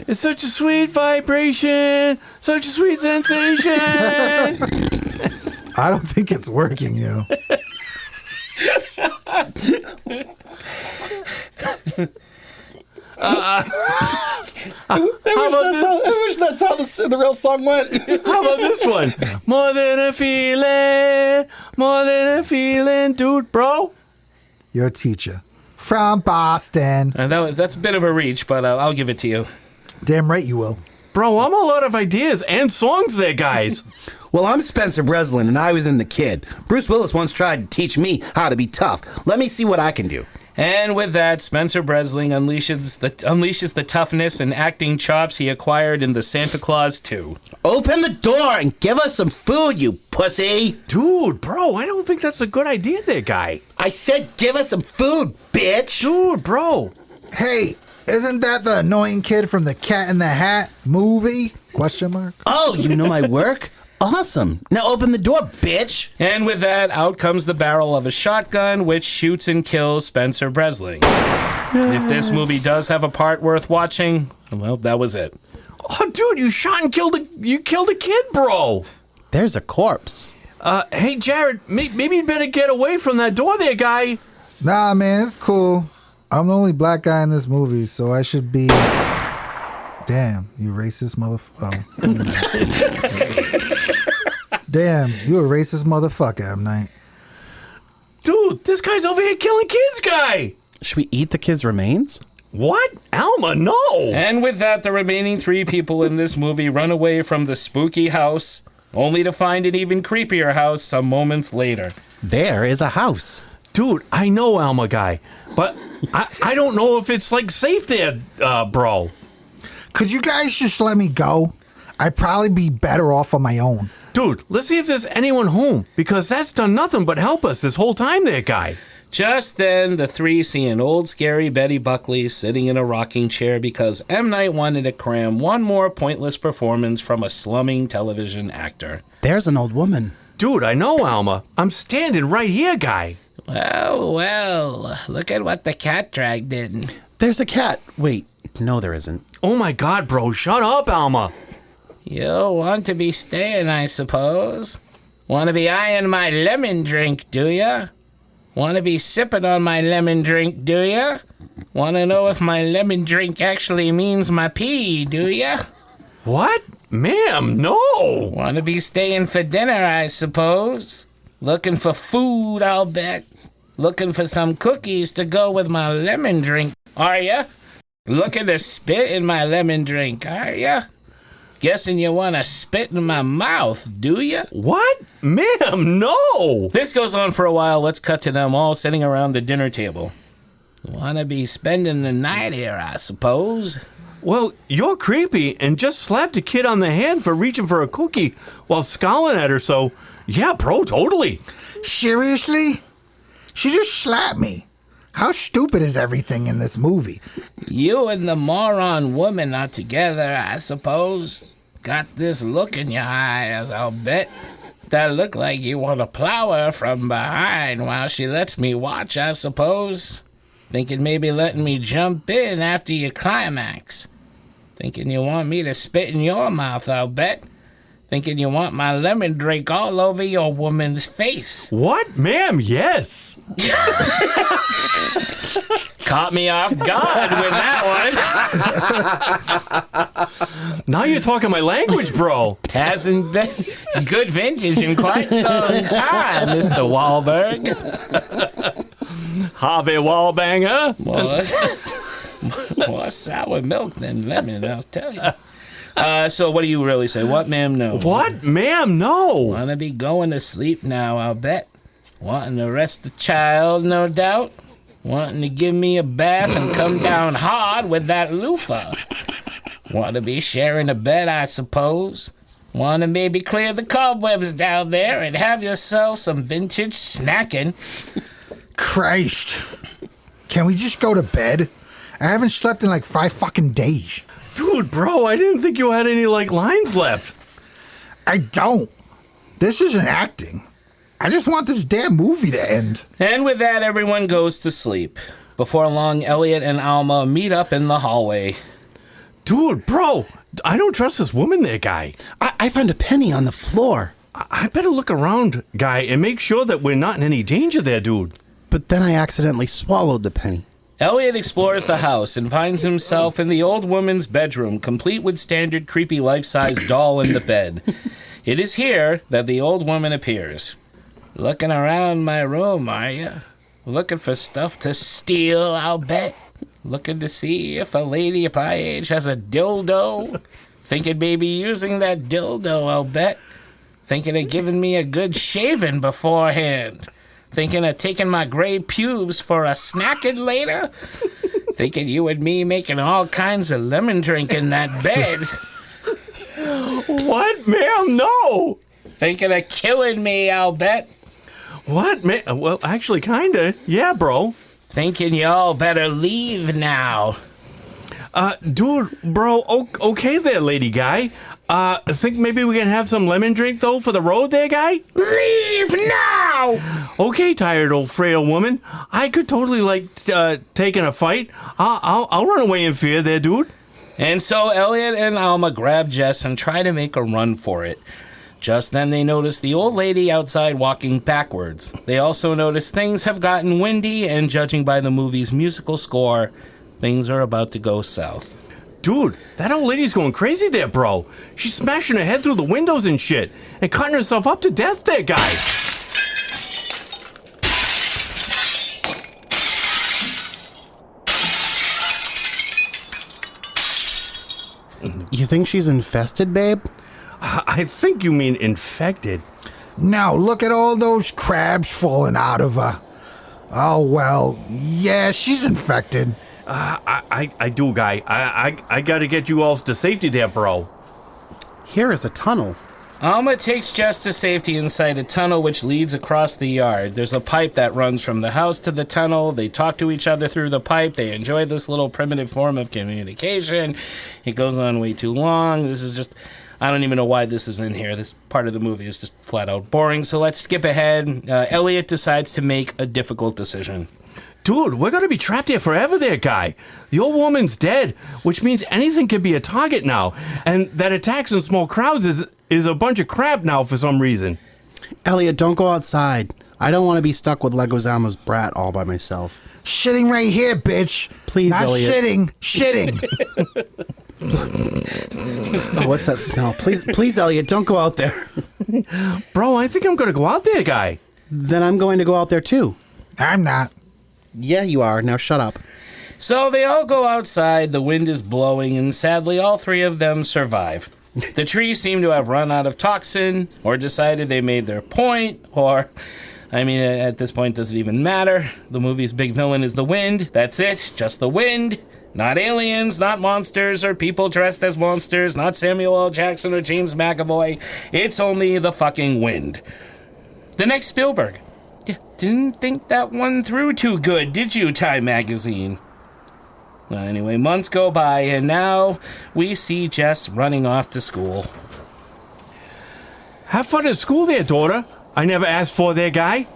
It's such a sweet vibration, such a sweet sensation. I don't think it's working, yo. I wish that's how the real song went. How about this one? More than a feeling, dude, bro. Your teacher from Boston. That's a bit of a reach, but I'll give it to you. Damn right you will. Bro, I'm all out of ideas and songs there, guys. Well, I'm Spencer Breslin, and I was in The Kid. Bruce Willis once tried to teach me how to be tough. Let me see what I can do. And with that, Spencer Breslin unleashes the toughness and acting chops he acquired in the Santa Claus 2. Open the door and give us some food, you pussy. Dude, bro, I don't think that's a good idea there, guy. I said give us some food, bitch. Dude, bro. Hey, isn't that the annoying kid from the Cat in the Hat movie? Question mark? Oh, you know my work? Awesome. Now open the door, bitch. And with that, out comes the barrel of a shotgun, which shoots and kills Spencer Breslin. If this movie does have a part worth watching, well, that was it. Oh, dude, you shot and killed a kid, bro. There's a corpse. Hey, Jared, maybe you'd better get away from that door there, guy. Nah, man, it's cool. I'm the only black guy in this movie, so I should be... Damn, you racist motherfucker. Damn, you a racist motherfucker, M. Night. Dude, this guy's over here killing kids, guy. Should we eat the kid's remains? What? Alma, no. And with that, the remaining 3 people in this movie run away from the spooky house, only to find an even creepier house some moments later. There is a house. Dude, I know Alma, guy, but I don't know if it's, like, safe there, bro. Could you guys just let me go? I'd probably be better off on my own. Dude, let's see if there's anyone home, because that's done nothing but help us this whole time there, guy. Just then, the 3 see an old, scary Betty Buckley sitting in a rocking chair because M. Night wanted to cram one more pointless performance from a slumming television actor. There's an old woman. Dude, I know, Alma. I'm standing right here, guy. Well, look at what the cat dragged in. There's a cat. Wait, no, there isn't. Oh my God, bro, shut up, Alma. You want to be staying, I suppose. Want to be eyeing my lemon drink, do ya? Want to be sipping on my lemon drink, do ya? Want to know if my lemon drink actually means my pee, do ya? What? Ma'am, no. Want to be staying for dinner, I suppose. Looking for food, I'll bet. Looking for some cookies to go with my lemon drink, are ya? Looking to spit in my lemon drink, are ya? Guessing you want to spit in my mouth, do ya? What? Ma'am, no! This goes on for a while. Let's cut to them all sitting around the dinner table. Want to be spending the night here, I suppose. Well, you're creepy and just slapped a kid on the hand for reaching for a cookie while scowling at her, so yeah, bro, totally. Seriously? She just slapped me. How stupid is everything in this movie? You and the moron woman are together, I suppose. Got this look in your eyes, I'll bet. That look like you want to plow her from behind while she lets me watch, I suppose. Thinking maybe letting me jump in after you climax. Thinking you want me to spit in your mouth, I'll bet. Thinking you want my lemon drink all over your woman's face. What? Ma'am, yes. Caught me off guard with that one. Now you're talking my language, bro. Hasn't been good vintage in quite some time, Mr. Wahlberg. Harvey Wallbanger. More sour milk than lemon, I'll tell you. So what do you really say? What, ma'am, no? What, ma'am, no? Want to be going to sleep now, I'll bet. Wanting to rest the child, no doubt. Wanting to give me a bath and come down hard with that loofah. Want to be sharing a bed, I suppose. Want to maybe clear the cobwebs down there and have yourself some vintage snacking. Christ. Can we just go to bed? I haven't slept in like 5 fucking days. Dude, bro, I didn't think you had any, like, lines left. I don't. This isn't acting. I just want this damn movie to end. And with that, everyone goes to sleep. Before long, Elliot and Alma meet up in the hallway. Dude, bro, I don't trust this woman there, guy. I found a penny on the floor. I better look around, guy, and make sure that we're not in any danger there, dude. But then I accidentally swallowed the penny. Elliot explores the house and finds himself in the old woman's bedroom, complete with standard creepy life-size doll in the bed. It is here that the old woman appears. Looking around my room, are you? Looking for stuff to steal, I'll bet. Looking to see if a lady my age has a dildo. Thinking maybe using that dildo, I'll bet. Thinking of giving me a good shaving beforehand. Thinking of taking my gray pubes for a snacking later? Thinking you and me making all kinds of lemon drink in that bed? What, ma'am? No! Thinking of killing me, I'll bet. What, man? Well, actually, kinda. Yeah, bro. Thinking y'all better leave now. Dude, bro, okay there, lady guy. Think maybe we can have some lemon drink, though, for the road there, guy? Leave now! Okay, tired old frail woman. I could totally like taking a fight. I'll run away in fear there, dude. And so Elliot and Alma grab Jess and try to make a run for it. Just then they notice the old lady outside walking backwards. They also notice things have gotten windy, and judging by the movie's musical score, things are about to go south. Dude, that old lady's going crazy there, bro. She's smashing her head through the windows and shit, and cutting herself up to death there, guy. You think she's infested, babe? I think you mean infected. Now, look at all those crabs falling out of her. Oh, well, yeah, she's infected. I do, guy. I gotta get you all to safety there, bro. Here is a tunnel. Alma takes Jess to safety inside a tunnel which leads across the yard. There's a pipe that runs from the house to the tunnel. They talk to each other through the pipe. They enjoy this little primitive form of communication. It goes on way too long. This is just... I don't even know why this is in here. This part of the movie is just flat out boring. So let's skip ahead. Elliot decides to make a difficult decision. Dude, we're gonna be trapped here forever there, guy. The old woman's dead, which means anything could be a target now. And that attacks in small crowds is a bunch of crap now for some reason. Elliot, don't go outside. I don't want to be stuck with Leguizamo's brat all by myself. Shitting right here, bitch. Please, Not Elliot. Shitting. Oh, what's that smell? Please, Elliot, don't go out there. Bro, I think I'm gonna go out there, guy. Then I'm going to go out there too. I'm not. Yeah, you are. Now shut up. So they all go outside, the wind is blowing, and sadly all three of them survive. The trees seem to have run out of toxin, or decided they made their point, or... I mean, at this point, does it even matter? The movie's big villain is the wind. That's it. Just the wind. Not aliens, not monsters, or people dressed as monsters, not Samuel L. Jackson or James McAvoy. It's only the fucking wind. The next Spielberg. Didn't think that one through too good, did you, Time Magazine? Well, anyway, months go by, and now we see Jess running off to school. Have fun at school there, daughter. I never asked for there, guy.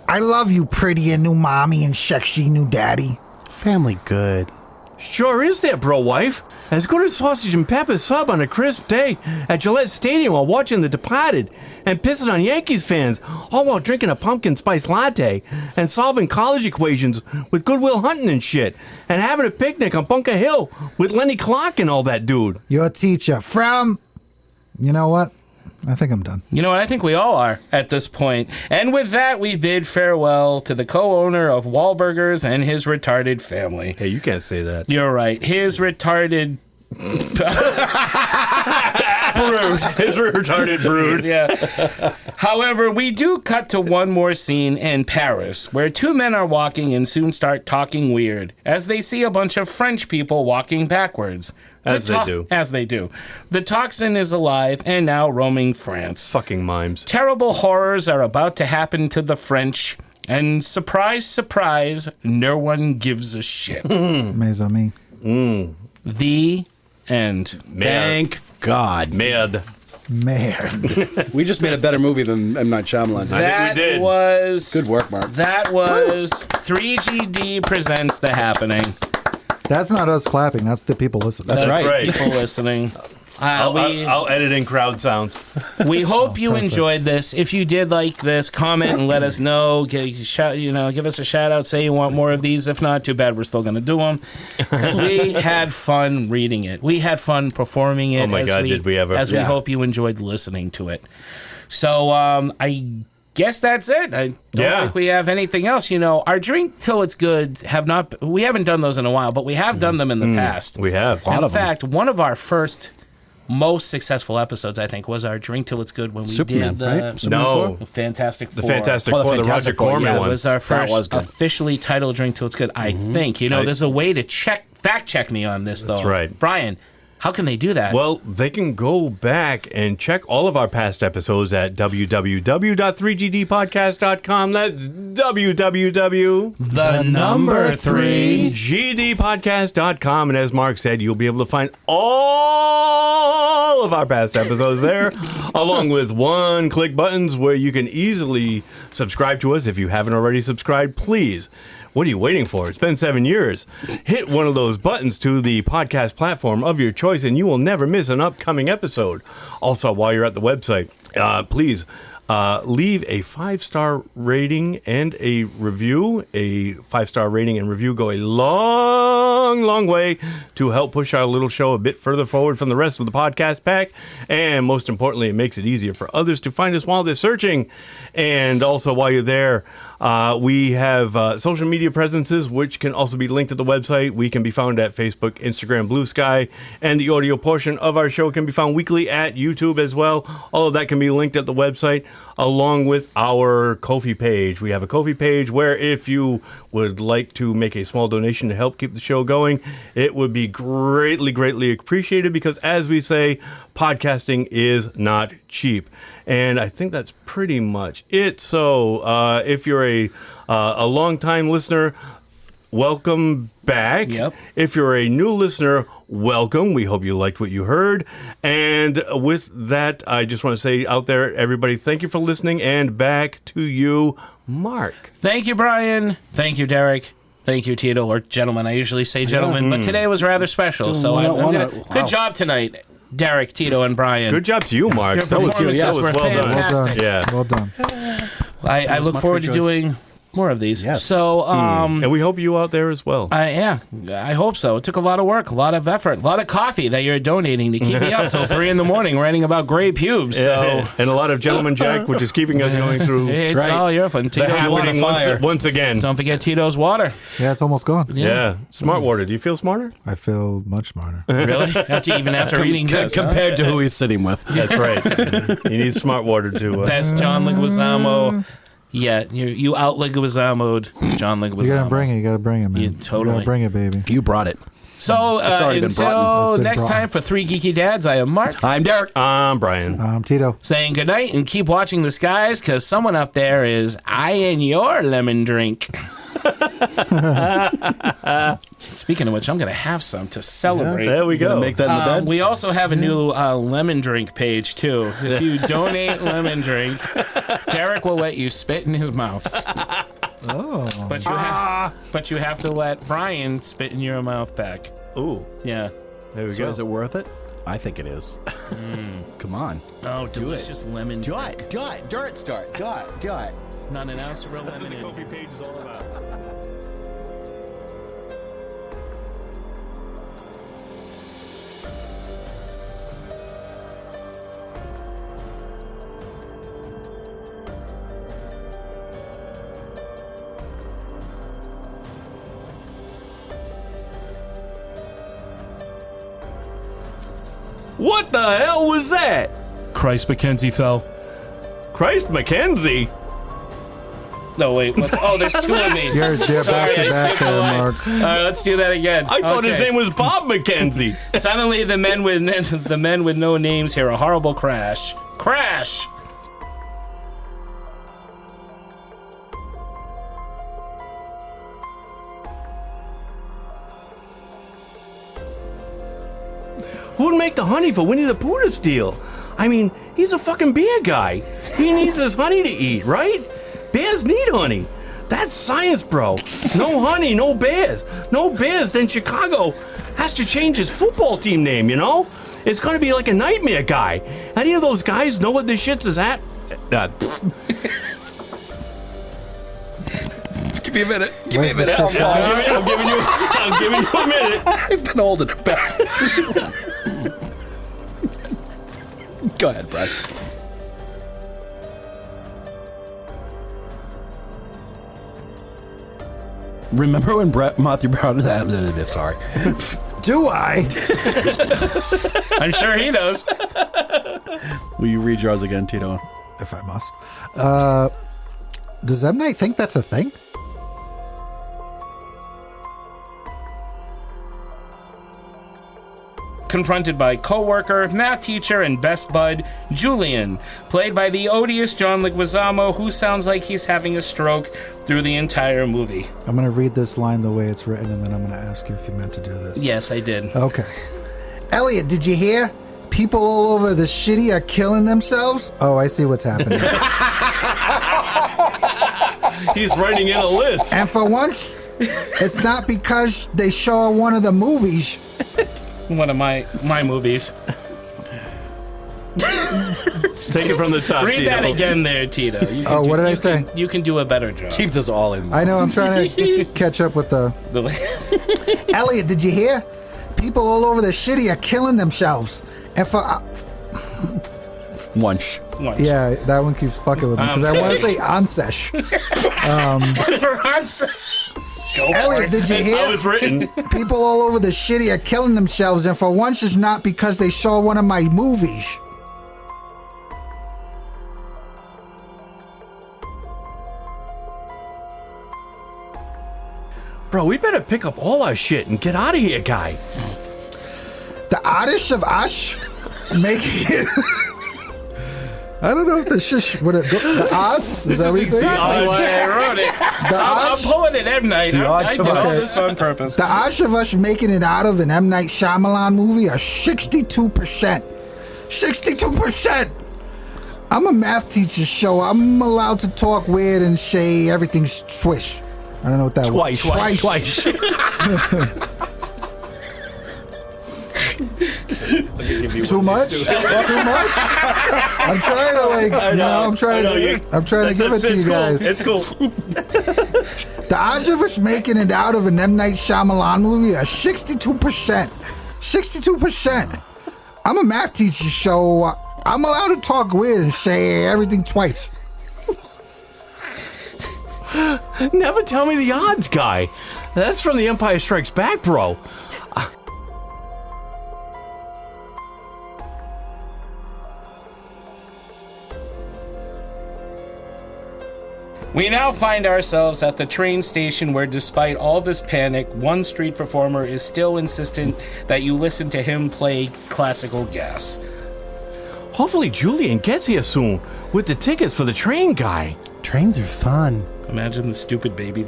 I love you, pretty and new mommy and sexy new daddy. Family good. Sure is there, bro, wife. As good as sausage and pepper sub on a crisp day at Gillette Stadium while watching The Departed and pissing on Yankees fans, all while drinking a pumpkin spice latte and solving college equations with Goodwill Hunting and shit, and having a picnic on Bunker Hill with Lenny Clark and all that dude. Your teacher from... You know what? I think I'm done. You know what? I think we all are at this point. And with that, we bid farewell to the co-owner of Wahlburgers and his retarded family. Hey, you can't say that. You're right. His retarded... brood. His retarded brood. Yeah. However, we do cut to one more scene in Paris, where two men are walking and soon start talking weird, as they see a bunch of French people walking backwards. As they do. The toxin is alive and now roaming France. Fucking mimes. Terrible horrors are about to happen to the French, and surprise, surprise, no one gives a shit. Mais amis. The end. Thank God. Merde. We just made a better movie than M Night Shayamalan. That was... Good work, Mark. That was 3GD Presents The Happening. That's not us clapping. That's the people listening. That's right. People listening. I'll edit in crowd sounds. We hope you enjoyed this. If you did like this, comment and let us know. Give us a shout out. Say you want more of these. If not, too bad. We're still going to do them. Because we had fun reading it. We had fun performing it. Oh my God, did we ever? As we hope you enjoyed listening to it. So I guess that's it. I don't think we have anything else. You know, our Drink Till It's Good we haven't done those in a while, but we have done them in the past. We have. In fact, one of our first most successful episodes, I think, was our Drink Till It's Good when we Superman, did right? the Fantastic Four. The Fantastic Four, the Roger Corman one. It was our first officially titled Drink Till It's Good, I think. You know, there's a way to fact check me on this, though. That's right. Brian, how can they do that? Well, they can go back and check all of our past episodes at www.3gdpodcast.com. That's www.3gdpodcast.com. And as Mark said, you'll be able to find all all of our past episodes there, along with one-click buttons where you can easily subscribe to us. If you haven't already subscribed, please. What are you waiting for? It's been 7 years. Hit one of those buttons to the podcast platform of your choice, and you will never miss an upcoming episode. Also, while you're at the website, please leave a 5-star rating and a review. A 5-star rating and review go a long way to help push our little show a bit further forward from the rest of the podcast pack. And most importantly, it makes it easier for others to find us while they're searching. And also, while you're there, we have social media presences, which can also be linked at the website. We can be found at Facebook, Instagram, Blue Sky, and the audio portion of our show can be found weekly at YouTube as well. All of that can be linked at the website, along with our Ko-fi page. We have a Ko-fi page where if you would like to make a small donation to help keep the show going, it would be greatly appreciated, because as we say, podcasting is not cheap. And I think that's pretty much it. So if you're a long-time listener, welcome back. Yep. If you're a new listener, welcome. We hope you liked what you heard. And with that, I just want to say out there, everybody, thank you for listening. And back to you, Mark. Thank you, Brian. Thank you, Derek. Thank you, Tito, or gentlemen. I usually say gentlemen, but today was rather special. So good job tonight, Derek, Tito, and Brian. Good job to you, Mark. Your performances were fantastic. Well done. I look forward to doing more of these. Yes. So, and we hope you out there as well. Yeah, I hope so. It took a lot of work, a lot of effort, a lot of coffee that you're donating to keep me up till 3 a.m. writing about gray pubes. So. And a lot of Gentleman Jack, which is keeping us going through. It's all your fun. The happening once again. Don't forget Tito's water. Yeah, it's almost gone. Yeah. Smart water. Do you feel smarter? I feel much smarter. Really? After reading this, compared to who he's sitting with. That's right. You need smart water to. Best John Leguizamo. Yeah, you out-Leguizamo'd John Leguizamo. You gotta bring it. You gotta bring it, man. You totally. You gotta bring it, baby. You brought it. So It's already been until next brought. time for 3 Geeky Dads, I am Mark. I'm Derek. I'm Brian. I'm Tito. Saying goodnight and keep watching the skies, because someone up there is eyeing your lemon drink. Speaking of which, I'm going to have some to celebrate. There we go. Make that in the bed. We also have a new lemon drink page, too. If you donate lemon drink, Derek will let you spit in his mouth. Oh. But you have to let Brian spit in your mouth back. Ooh. Yeah. There we So go. is it worth it? I think it is. Come on. Oh, delicious lemon Do drink. it. Do it. Dirt start. Do it. Do it. Not an ounce of real That's what lemon the in it. Ko-fi page is all about. What the hell was that? Christ Mackenzie fell. Christ Mackenzie? No, wait. Oh, there's 2 of me. You're back to back there, Mark. All right, let's do that again. I thought his name was Bob Mackenzie. Suddenly, the men with no names hear a horrible crash. Crash! Who'd make the honey for Winnie the Pooh to steal? I mean, he's a fucking bear guy. He needs his honey to eat, right? Bears need honey. That's science, bro. No honey, no bears. No bears, then Chicago has to change his football team name, you know? It's gonna be like a nightmare guy. Any of those guys know what this shit's is at? Give me a minute. Give me a minute. I'm giving you a minute. I've been holding it back. Go ahead, Brad. Remember when Matthew brought that? Sorry. Do I? I'm sure he does. Will you read yours again, Tito? If I must. Does M Night think that's a thing? Confronted by co-worker, math teacher, and best bud, Julian, played by the odious John Leguizamo, who sounds like he's having a stroke through the entire movie. I'm going to read this line the way it's written, and then I'm going to ask you if you meant to do this. Yes, I did. Okay. Elliot, did you hear? People all over the city are killing themselves. Oh, I see what's happening. He's writing in a list. And for once, it's not because they saw one of the movies. One of my movies. Take it from the top, Read Tito. that again there, Tito. What did I say? You can do a better job. Keep this all in. I know, I'm trying to catch up with the... Elliot, did you hear? People all over the city are killing themselves. And for... Lunch. Yeah, that one keeps fucking with me. Because I want to say Ansesh. For Ansesh. Elliot, did you hear? That's how it's written. People all over the city are killing themselves. And for once, it's not because they saw one of my movies. Bro, we better pick up all our shit and get out of here, guy. The artists of us making it... I don't know if the shish would it go. The odds? Is that what you say? Exactly why I wrote it. I'm pulling it M Night. I did all this on purpose. The odds of us making it out of an M Night Shayamalan movie are 62%. 62%. I'm a math teacher, so I'm allowed to talk weird and say everything's twish. I don't know what that was. Twice. Too much? Too much? I'm trying to give it to you guys. It's cool. The odds of us making it out of an M Night Shayamalan movie are 62%. 62%. I'm a math teacher, so I'm allowed to talk weird and say everything twice. Never tell me the odds, guy. That's from The Empire Strikes Back, bro. We now find ourselves at the train station where, despite all this panic, one street performer is still insistent that you listen to him play classical gas. Hopefully Julian gets here soon with the tickets for the train, guy. Trains are fun. Imagine the stupid baby.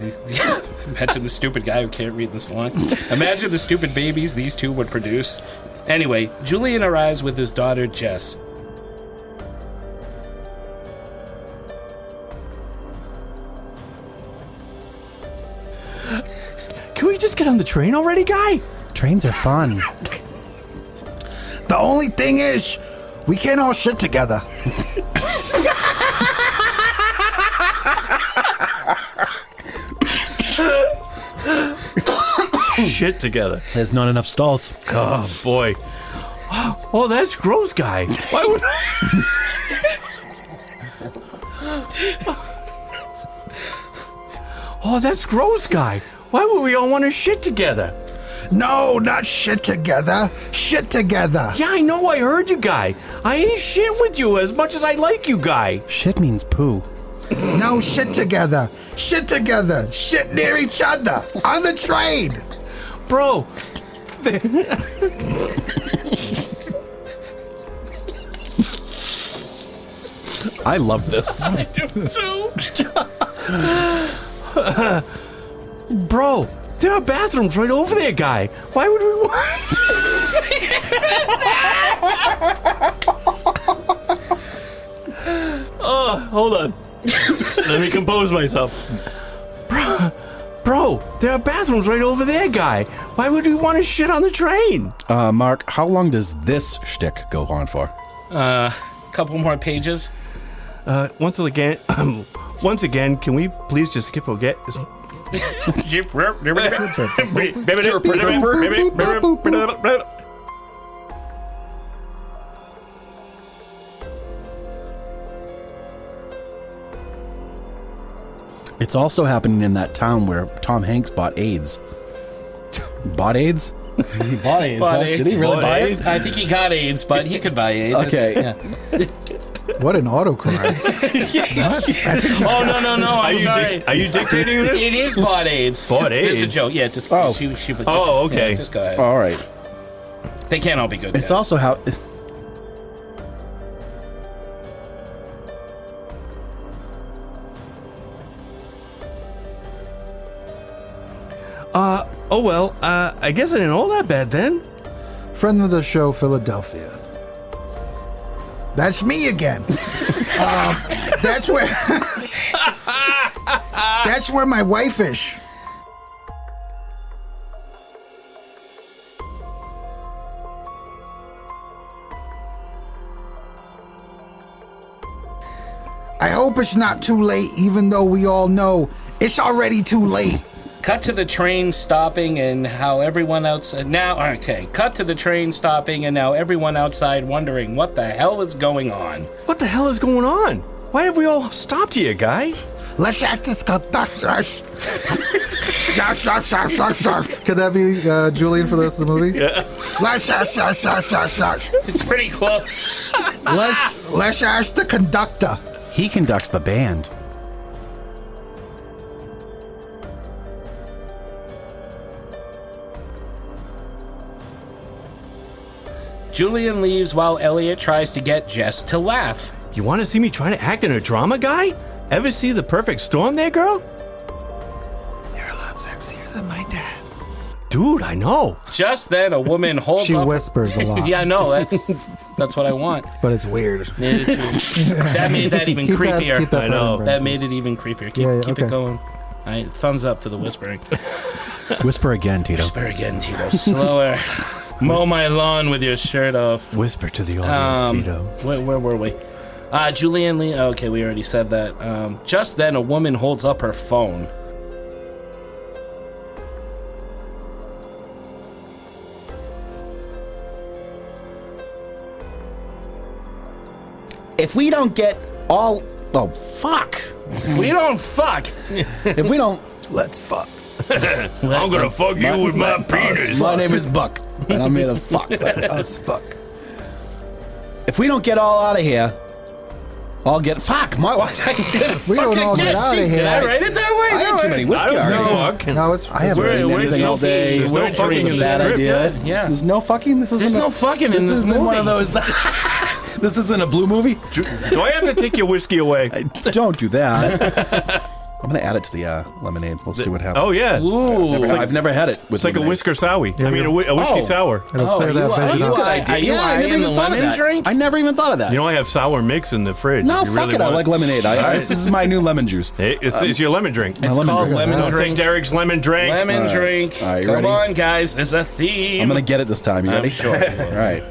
Imagine the stupid guy who can't read this line. Imagine the stupid babies these two would produce. Anyway, Julian arrives with his daughter, Jess. Can we just get on the train already, guy? Trains are fun. The only thing is, we can't all sit together. Shit together. There's not enough stalls. Oh, boy. Oh, that's gross, guy. Why would... Oh, that's gross, guy. Why would we all want to shit together? No, not shit together. Shit together. Yeah, I know. I heard you, guy. I ain't shit with you as much as I like you, guy. Shit means poo. No, shit together. Shit together. Shit near each other. On the train. Bro. I love this. I do too. Bro, there are bathrooms right over there, guy. Why would we want... Oh, hold on. Let me compose myself. Bro, there are bathrooms right over there, guy. Why would we want to shit on the train? Mark, how long does this shtick go on for? Couple more pages. Once again, can we please just skip or get... It's also happening in that town where Tom Hanks bought AIDS. Bought AIDS? He bought AIDS. AIDS. Did he really buy it? I think he got AIDS, but he could buy AIDS. Okay. Yeah. What an autocorrect. Oh, no. I'm sorry. Are you dictating this? It is bought AIDS. Bought AIDS? It's a joke. Yeah, just... Oh. Okay. Yeah, just go ahead. All right. They can't all be good. It's also how... I guess it ain't all that bad then. Friend of the show, Philadelphia. That's me again. That's where that's where my wife is. I hope it's not too late, even though we all know it's already too late. Cut to the train stopping and how everyone outside Cut to the train stopping and now everyone outside wondering what the hell is going on. What the hell is going on? Why have we all stopped here, guy? Let's act this. Could that be Julian for the rest of the movie? Yeah. It's pretty close. Let's ask the conductor. He conducts the band. Julian leaves while Elliot tries to get Jess to laugh. You want to see me trying to act in a drama, guy? Ever see The Perfect Storm there, girl? You're a lot sexier than my dad. Dude, I know. Just then, a woman holds She up... whispers a lot. Yeah, I know. That's what I want. But it's weird. That made that even Keep creepier. that I know. That made it even creepier. Keep it going. Thumbs up to the whispering. Whisper again, Tito. Whisper again, Tito. Slower. Mow my lawn with your shirt off. Whisper to the audience, Tito. Where were we? Julian Lee. Okay, we already said that. Just then, a woman holds up her phone. If we don't get all... Oh, fuck. If we don't fuck. If we don't... Let's fuck. I'm gonna fuck you with my penis. My name is Buck, and I'm here to fuck. Let us fuck. If we don't get all out of here, I'll get... Fuck! Why I get We don't all get out of Did I here. write it that way? I had too many whiskey I don't already. fuck. No, it's I haven't We're- eaten we're anything all drinking- day. we're No fucking drinking is a bad script. idea. Yeah. There's no fucking. This isn't. There's no fucking in this isn't movie. one of those. This isn't a blue movie. Do I have to take your whiskey away? Don't do that. I'm gonna add it to the lemonade. We'll see what happens. Oh, yeah. Ooh. I've never had it. With It's like a lemonade. whisker sour. I mean, a whiskey Oh. sour. It'll clear that vision up. Are you eyeing the lemon drink? I never even thought of that. You know, I have sour mix in the fridge. no, if you fuck really it. I want. like lemonade. This is my new lemon juice. Hey, it's your lemon drink. It's lemon called drink. lemon Don't drink. take Derek's lemon drink. Lemon drink. All right, you Come ready? on, guys. There's a theme. I'm gonna get it this time. You I'm ready? sure you will. All right.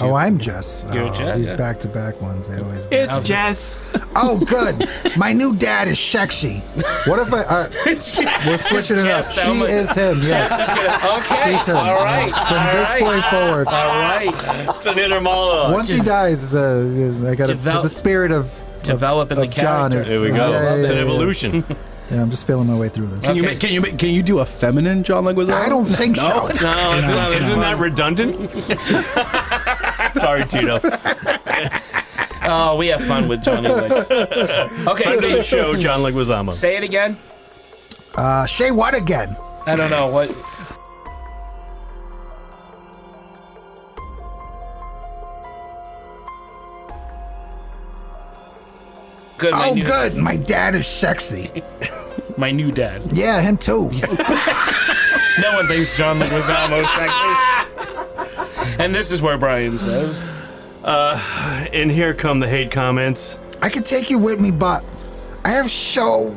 Oh, I'm Jess. You're Oh, Jess, these yeah. back-to-back ones, they always get. It's Jess. Oh, good. My new dad is sexy. What if we're switching it up. Jess, She I'm like- is him, yes. Okay. She's him. All right. From this point forward. All right. It's an inner monologue. Once he dies, I got the spirit of Developing the John character. is. There we go. Yeah, It's an yeah. evolution. Yeah, I'm just feeling my way through this. Can you do a feminine John Leguizamo? I don't think so. No, it's not. Isn't that redundant? Sorry, Tito. Oh, we have fun with Johnny Legs. Okay, Friend of the show, John Leguizamo. say it again. Say what again? I don't know what. Good. Oh, good. My dad is sexy. My new dad. Yeah, him too. No one thinks John Leguizamo is sexy. And this is where Brian says, And here come the hate comments. I could take you with me, but I am so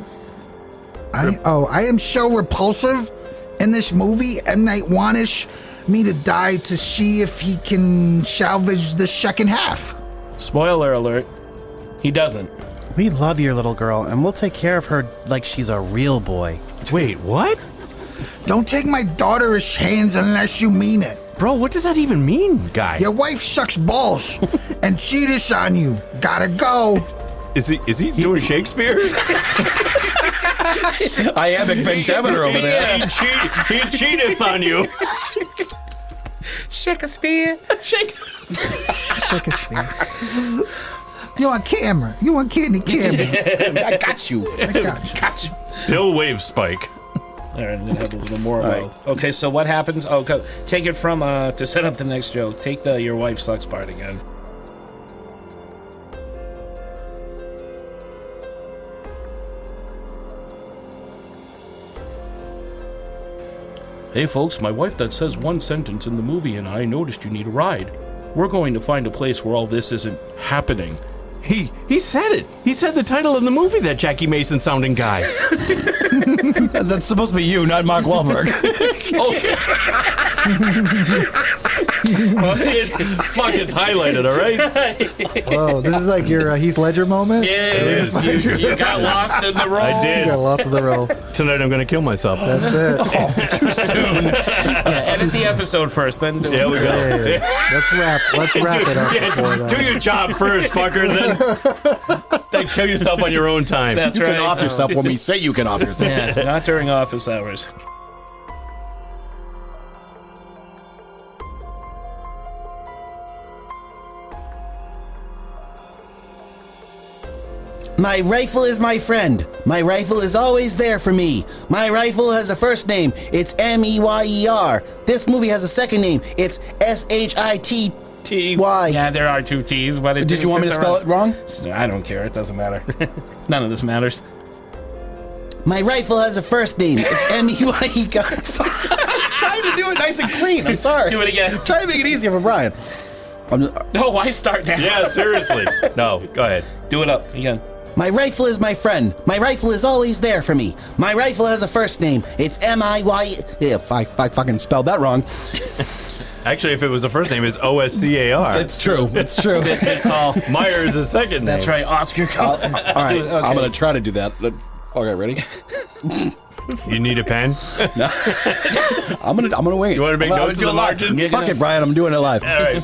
repulsive in this movie. M Night wants me to die to see if he can salvage the second half. spoiler alert, he doesn't. We love your little girl, and we'll take care of her like she's a real boy. Wait, what? Don't take my daughter's hands unless you mean it. Bro, what does that even mean, guy? Your wife sucks balls and cheats on you. Gotta go. Is he doing Shakespeare? Iambic pentameter over there. He cheated on you. Shakespeare. Shakespeare. You on camera. You on candy camera. I got you. I got you. Bill Wave Spike. All right, I'm gonna have a little more about. Okay, so what happens? Oh, go, take it from to set up the next joke. Take the your wife sucks part again. Hey folks, my wife that says one sentence in the movie and I noticed you need a ride. We're going to find a place where all this isn't happening. He said it. He said the title of the movie, that Jackie Mason sounding guy. That's supposed to be you, not Mark Wahlberg. Fuck, it's highlighted, all right? Whoa, this is like your Heath Ledger moment? Yeah, it is. You got lost in the role. I did. You got lost in the role. Tonight I'm going to kill myself. That's it. Too soon. Yeah, edit the episode first, then do it. There we go. Yeah. Let's wrap it up before that. Do your job first, fucker, then kill yourself on your own time. That's You right. can off yourself when we say you can off yourself. Yeah, not during office hours. My rifle is my friend. My rifle is always there for me. My rifle has a first name. It's M-E-Y-E-R. This movie has a second name. It's S-H-I-T-T-Y. Yeah, there are 2 T's, but it Did you want me to spell it wrong? I don't care. It doesn't matter. None of this matters. My rifle has a first name. It's M-E-Y-E-R. I was trying to do it nice and clean. I'm sorry. Do it again. I'm trying to make it easier for Brian. No, why start now? Yeah, seriously. No, go ahead. Do it up again. My rifle is my friend. My rifle is always there for me. My rifle has a first name. It's M-I-Y... Yeah, I fucking spelled that wrong. Actually, if it was the first name, it's O-S-C-A-R. It's true. It's true. Good call. Myers is second name. That's right, Oscar. All right, Okay. I'm going to try to do that. Okay, ready? You need a pen? No. I'm gonna wing it. You want to make notes in the margins? Fuck it, Brian. I'm doing it live. All right.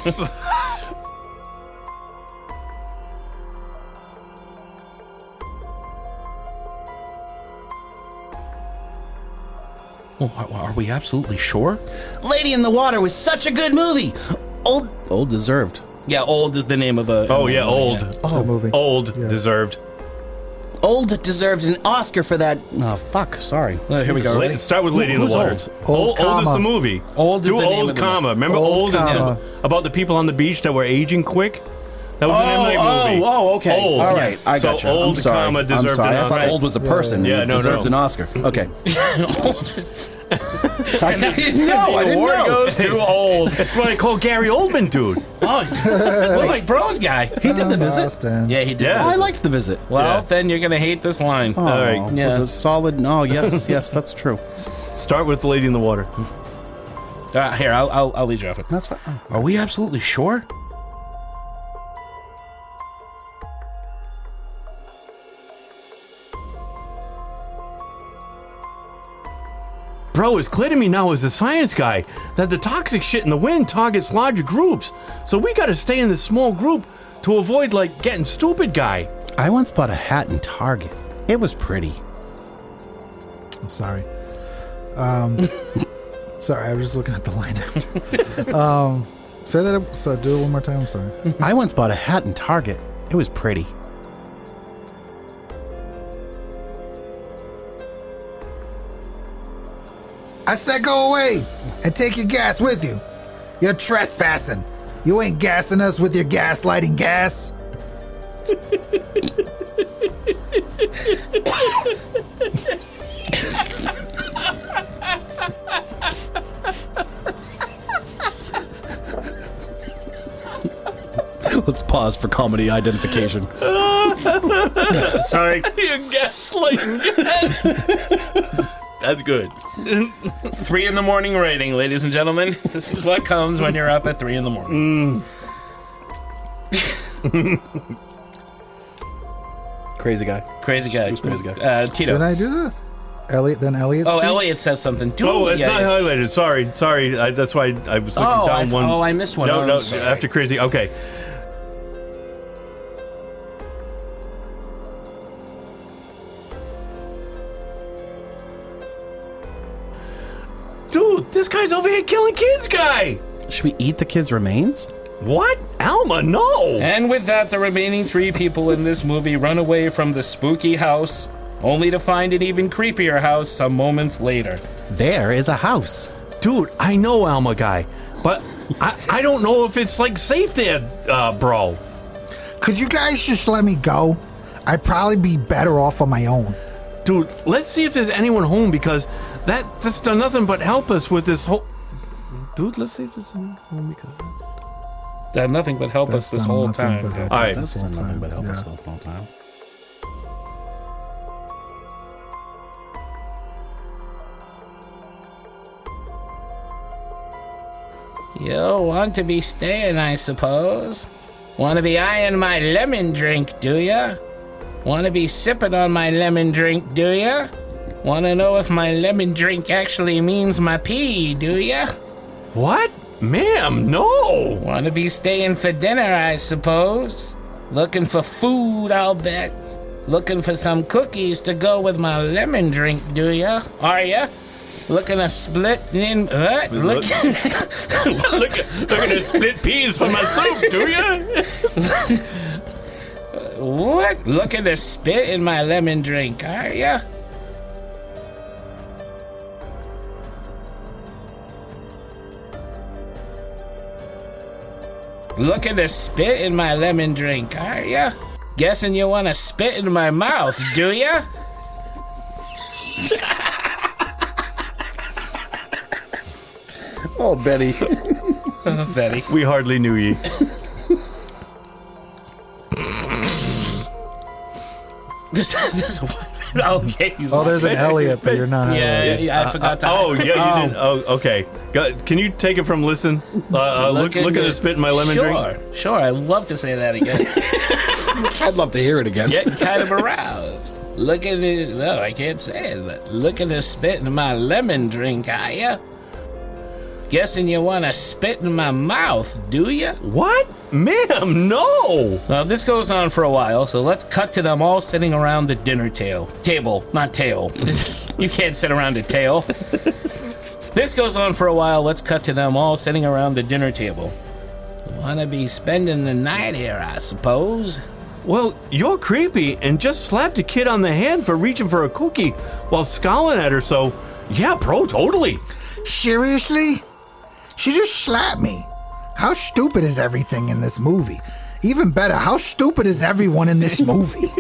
Well, are we absolutely sure? Lady in the Water was such a good movie. Old deserved. Yeah, Old is the name of a... Oh, yeah, Old. It's a movie. Old Yeah. deserved. Old deserved an Oscar for that. Oh, fuck. Sorry. Here we go. Start with Lady in the Who's Water. Old? Old is Comma. the movie. Old is Do the name Old of the comma. Remember, Old Old is comma. about the people on the beach that were aging quick? That was an M. Night movie. Okay. Old. All right. I got So you. Old I'm sorry. comma I'm deserved sorry. an I thought Oscar. old was a person. Yeah, no, deserves no. an Oscar. Okay. I didn't know. The award goes to Old. That's what I call Gary Oldman, dude. Oh, he's look like Bros guy. He did the visit. Boston. Yeah, he did. Yeah. I liked the visit. Well, then you're going to hate this line. Oh, All right. was Yeah. a solid. No, yes, yes, that's true. Start with the Lady in the Water. Here, I'll lead you off it. That's fine. Are we absolutely sure? Bro, it's clear to me now as a science guy that the toxic shit in the wind targets larger groups. So we gotta stay in this small group to avoid, like, getting stupid guy. I once bought a hat in Target. It was pretty. Sorry. Sorry, I was just looking at the line after. Say that. So do it one more time. I'm sorry. I once bought a hat in Target. It was pretty. I said go away and take your gas with you. You're trespassing. You ain't gassing us with your gaslighting gas. Let's pause for comedy identification. Sorry. You're gaslighting. That's good. 3 in the morning rating, ladies and gentlemen. This is what comes when you're up at 3 in the morning. Crazy guy. Crazy guy. Crazy guy. Tito. Did I do that? Elliot. Then Elliot. Oh, speaks? Elliot says something. Oh, it's not highlighted. Sorry. That's why I was looking down one. Oh, I missed one. No, Oh, no. I'm sorry. After Crazy. Okay. Dude, this guy's over here killing kids, guy. Should we eat the kid's remains? What? Alma, no. And with that, the remaining 3 people in this movie run away from the spooky house, only to find an even creepier house some moments later. There is a house. Dude, I know Alma guy, but I don't know if it's, like, safe there, bro. Could you guys just let me go? I'd probably be better off on my own. Dude, let's see if there's anyone home, because That just done nothing but help us with this whole... Dude, let's say this... Done nothing but help us this whole time. All right. That's done nothing but help us the whole time. You want to be staying, I suppose. Want to be eyeing my lemon drink, do ya? Want to be sipping on my lemon drink, do ya? Want to know if my lemon drink actually means my pee, do ya? What? Ma'am, no! Want to be staying for dinner, I suppose. Looking for food, I'll bet. Looking for some cookies to go with my lemon drink, do ya? Are ya? Looking to split in... What? Looking to split peas for my soup, do ya? What? Looking to spit in my lemon drink, are ya? Looking to spit in my lemon drink, are ya? Guessing you want to spit in my mouth, do ya? Oh, Betty. Betty. We hardly knew ye. Okay. Oh, there's an Elliot, but you're not. Yeah, I forgot to. Oh, yeah, you didn't. Oh, okay. Can you take it from listen? Look at the spit in my lemon drink. Sure. I'd love to say that again. I'd love to hear it again. Getting kind of aroused. Look at it. No, I can't say it, but look at the spit in my lemon drink, are ya? Guessing you want to spit in my mouth, do ya? What? Ma'am, no! Well, this goes on for a while, so let's cut to them all sitting around the dinner table, not tail. You can't sit around a tail. This goes on for a while, let's cut to them all sitting around the dinner table. Wanna be spending the night here, I suppose. Well, you're creepy and just slapped a kid on the hand for reaching for a cookie while scowling at her, so yeah, bro, totally. Seriously? She just slapped me. How stupid is everything in this movie? Even better, how stupid is everyone in this movie?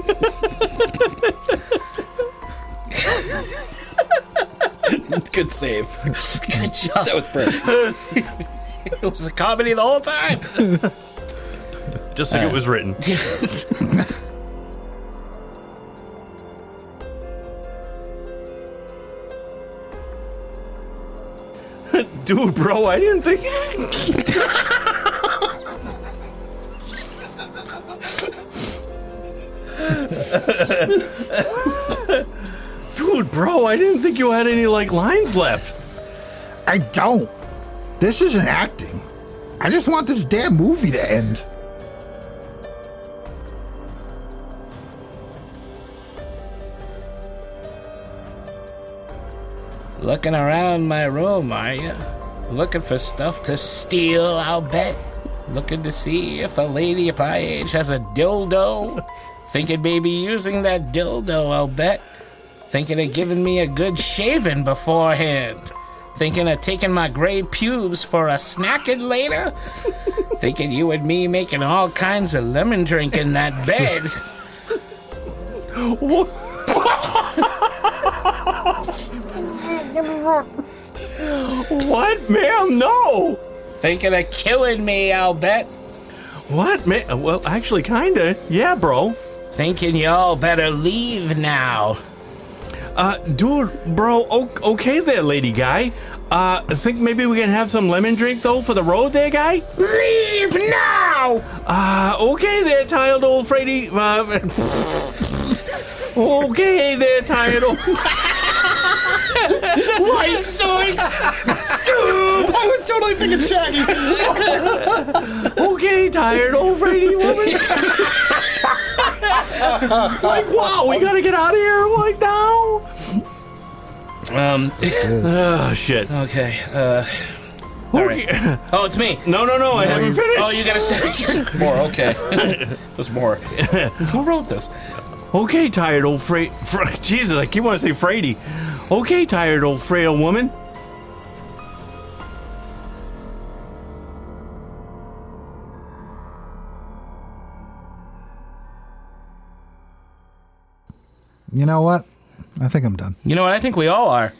Good save. Good job. That was perfect. It was a comedy the whole time. Just like it was written. Dude, bro, I didn't think... Dude, bro, I didn't think you had any, lines left. I don't. This isn't acting. I just want this damn movie to end. Looking around my room, are you? Looking for stuff to steal, I'll bet. Looking to see if a lady of my age has a dildo. Thinking maybe using that dildo, I'll bet. Thinking of giving me a good shaving beforehand. Thinking of taking my gray pubes for a snacking later. Thinking you and me making all kinds of lemon drink in that bed. What, ma'am? No! Thinking of killing me, I'll bet. What, man? Well, actually, kinda. Yeah, bro. Thinking y'all better leave now. Dude, bro, okay there, lady guy. Think maybe we can have some lemon drink, though, for the road there, guy? Leave now! Okay there, tired old Freddy. Okay there, tired old... White zoinks! Scoob! I was totally thinking Shaggy. Okay, tired old Freddy woman. Wow, we gotta get out of here, now. Oh, shit. Okay, all right. Oh, it's me. No, I haven't finished. Oh, you gotta say more, okay. There's more. Who wrote this? Okay, tired old Jesus, I keep wanting to say Frady. Okay, tired old frail woman. You know what? I think I'm done. You know what? I think we all are.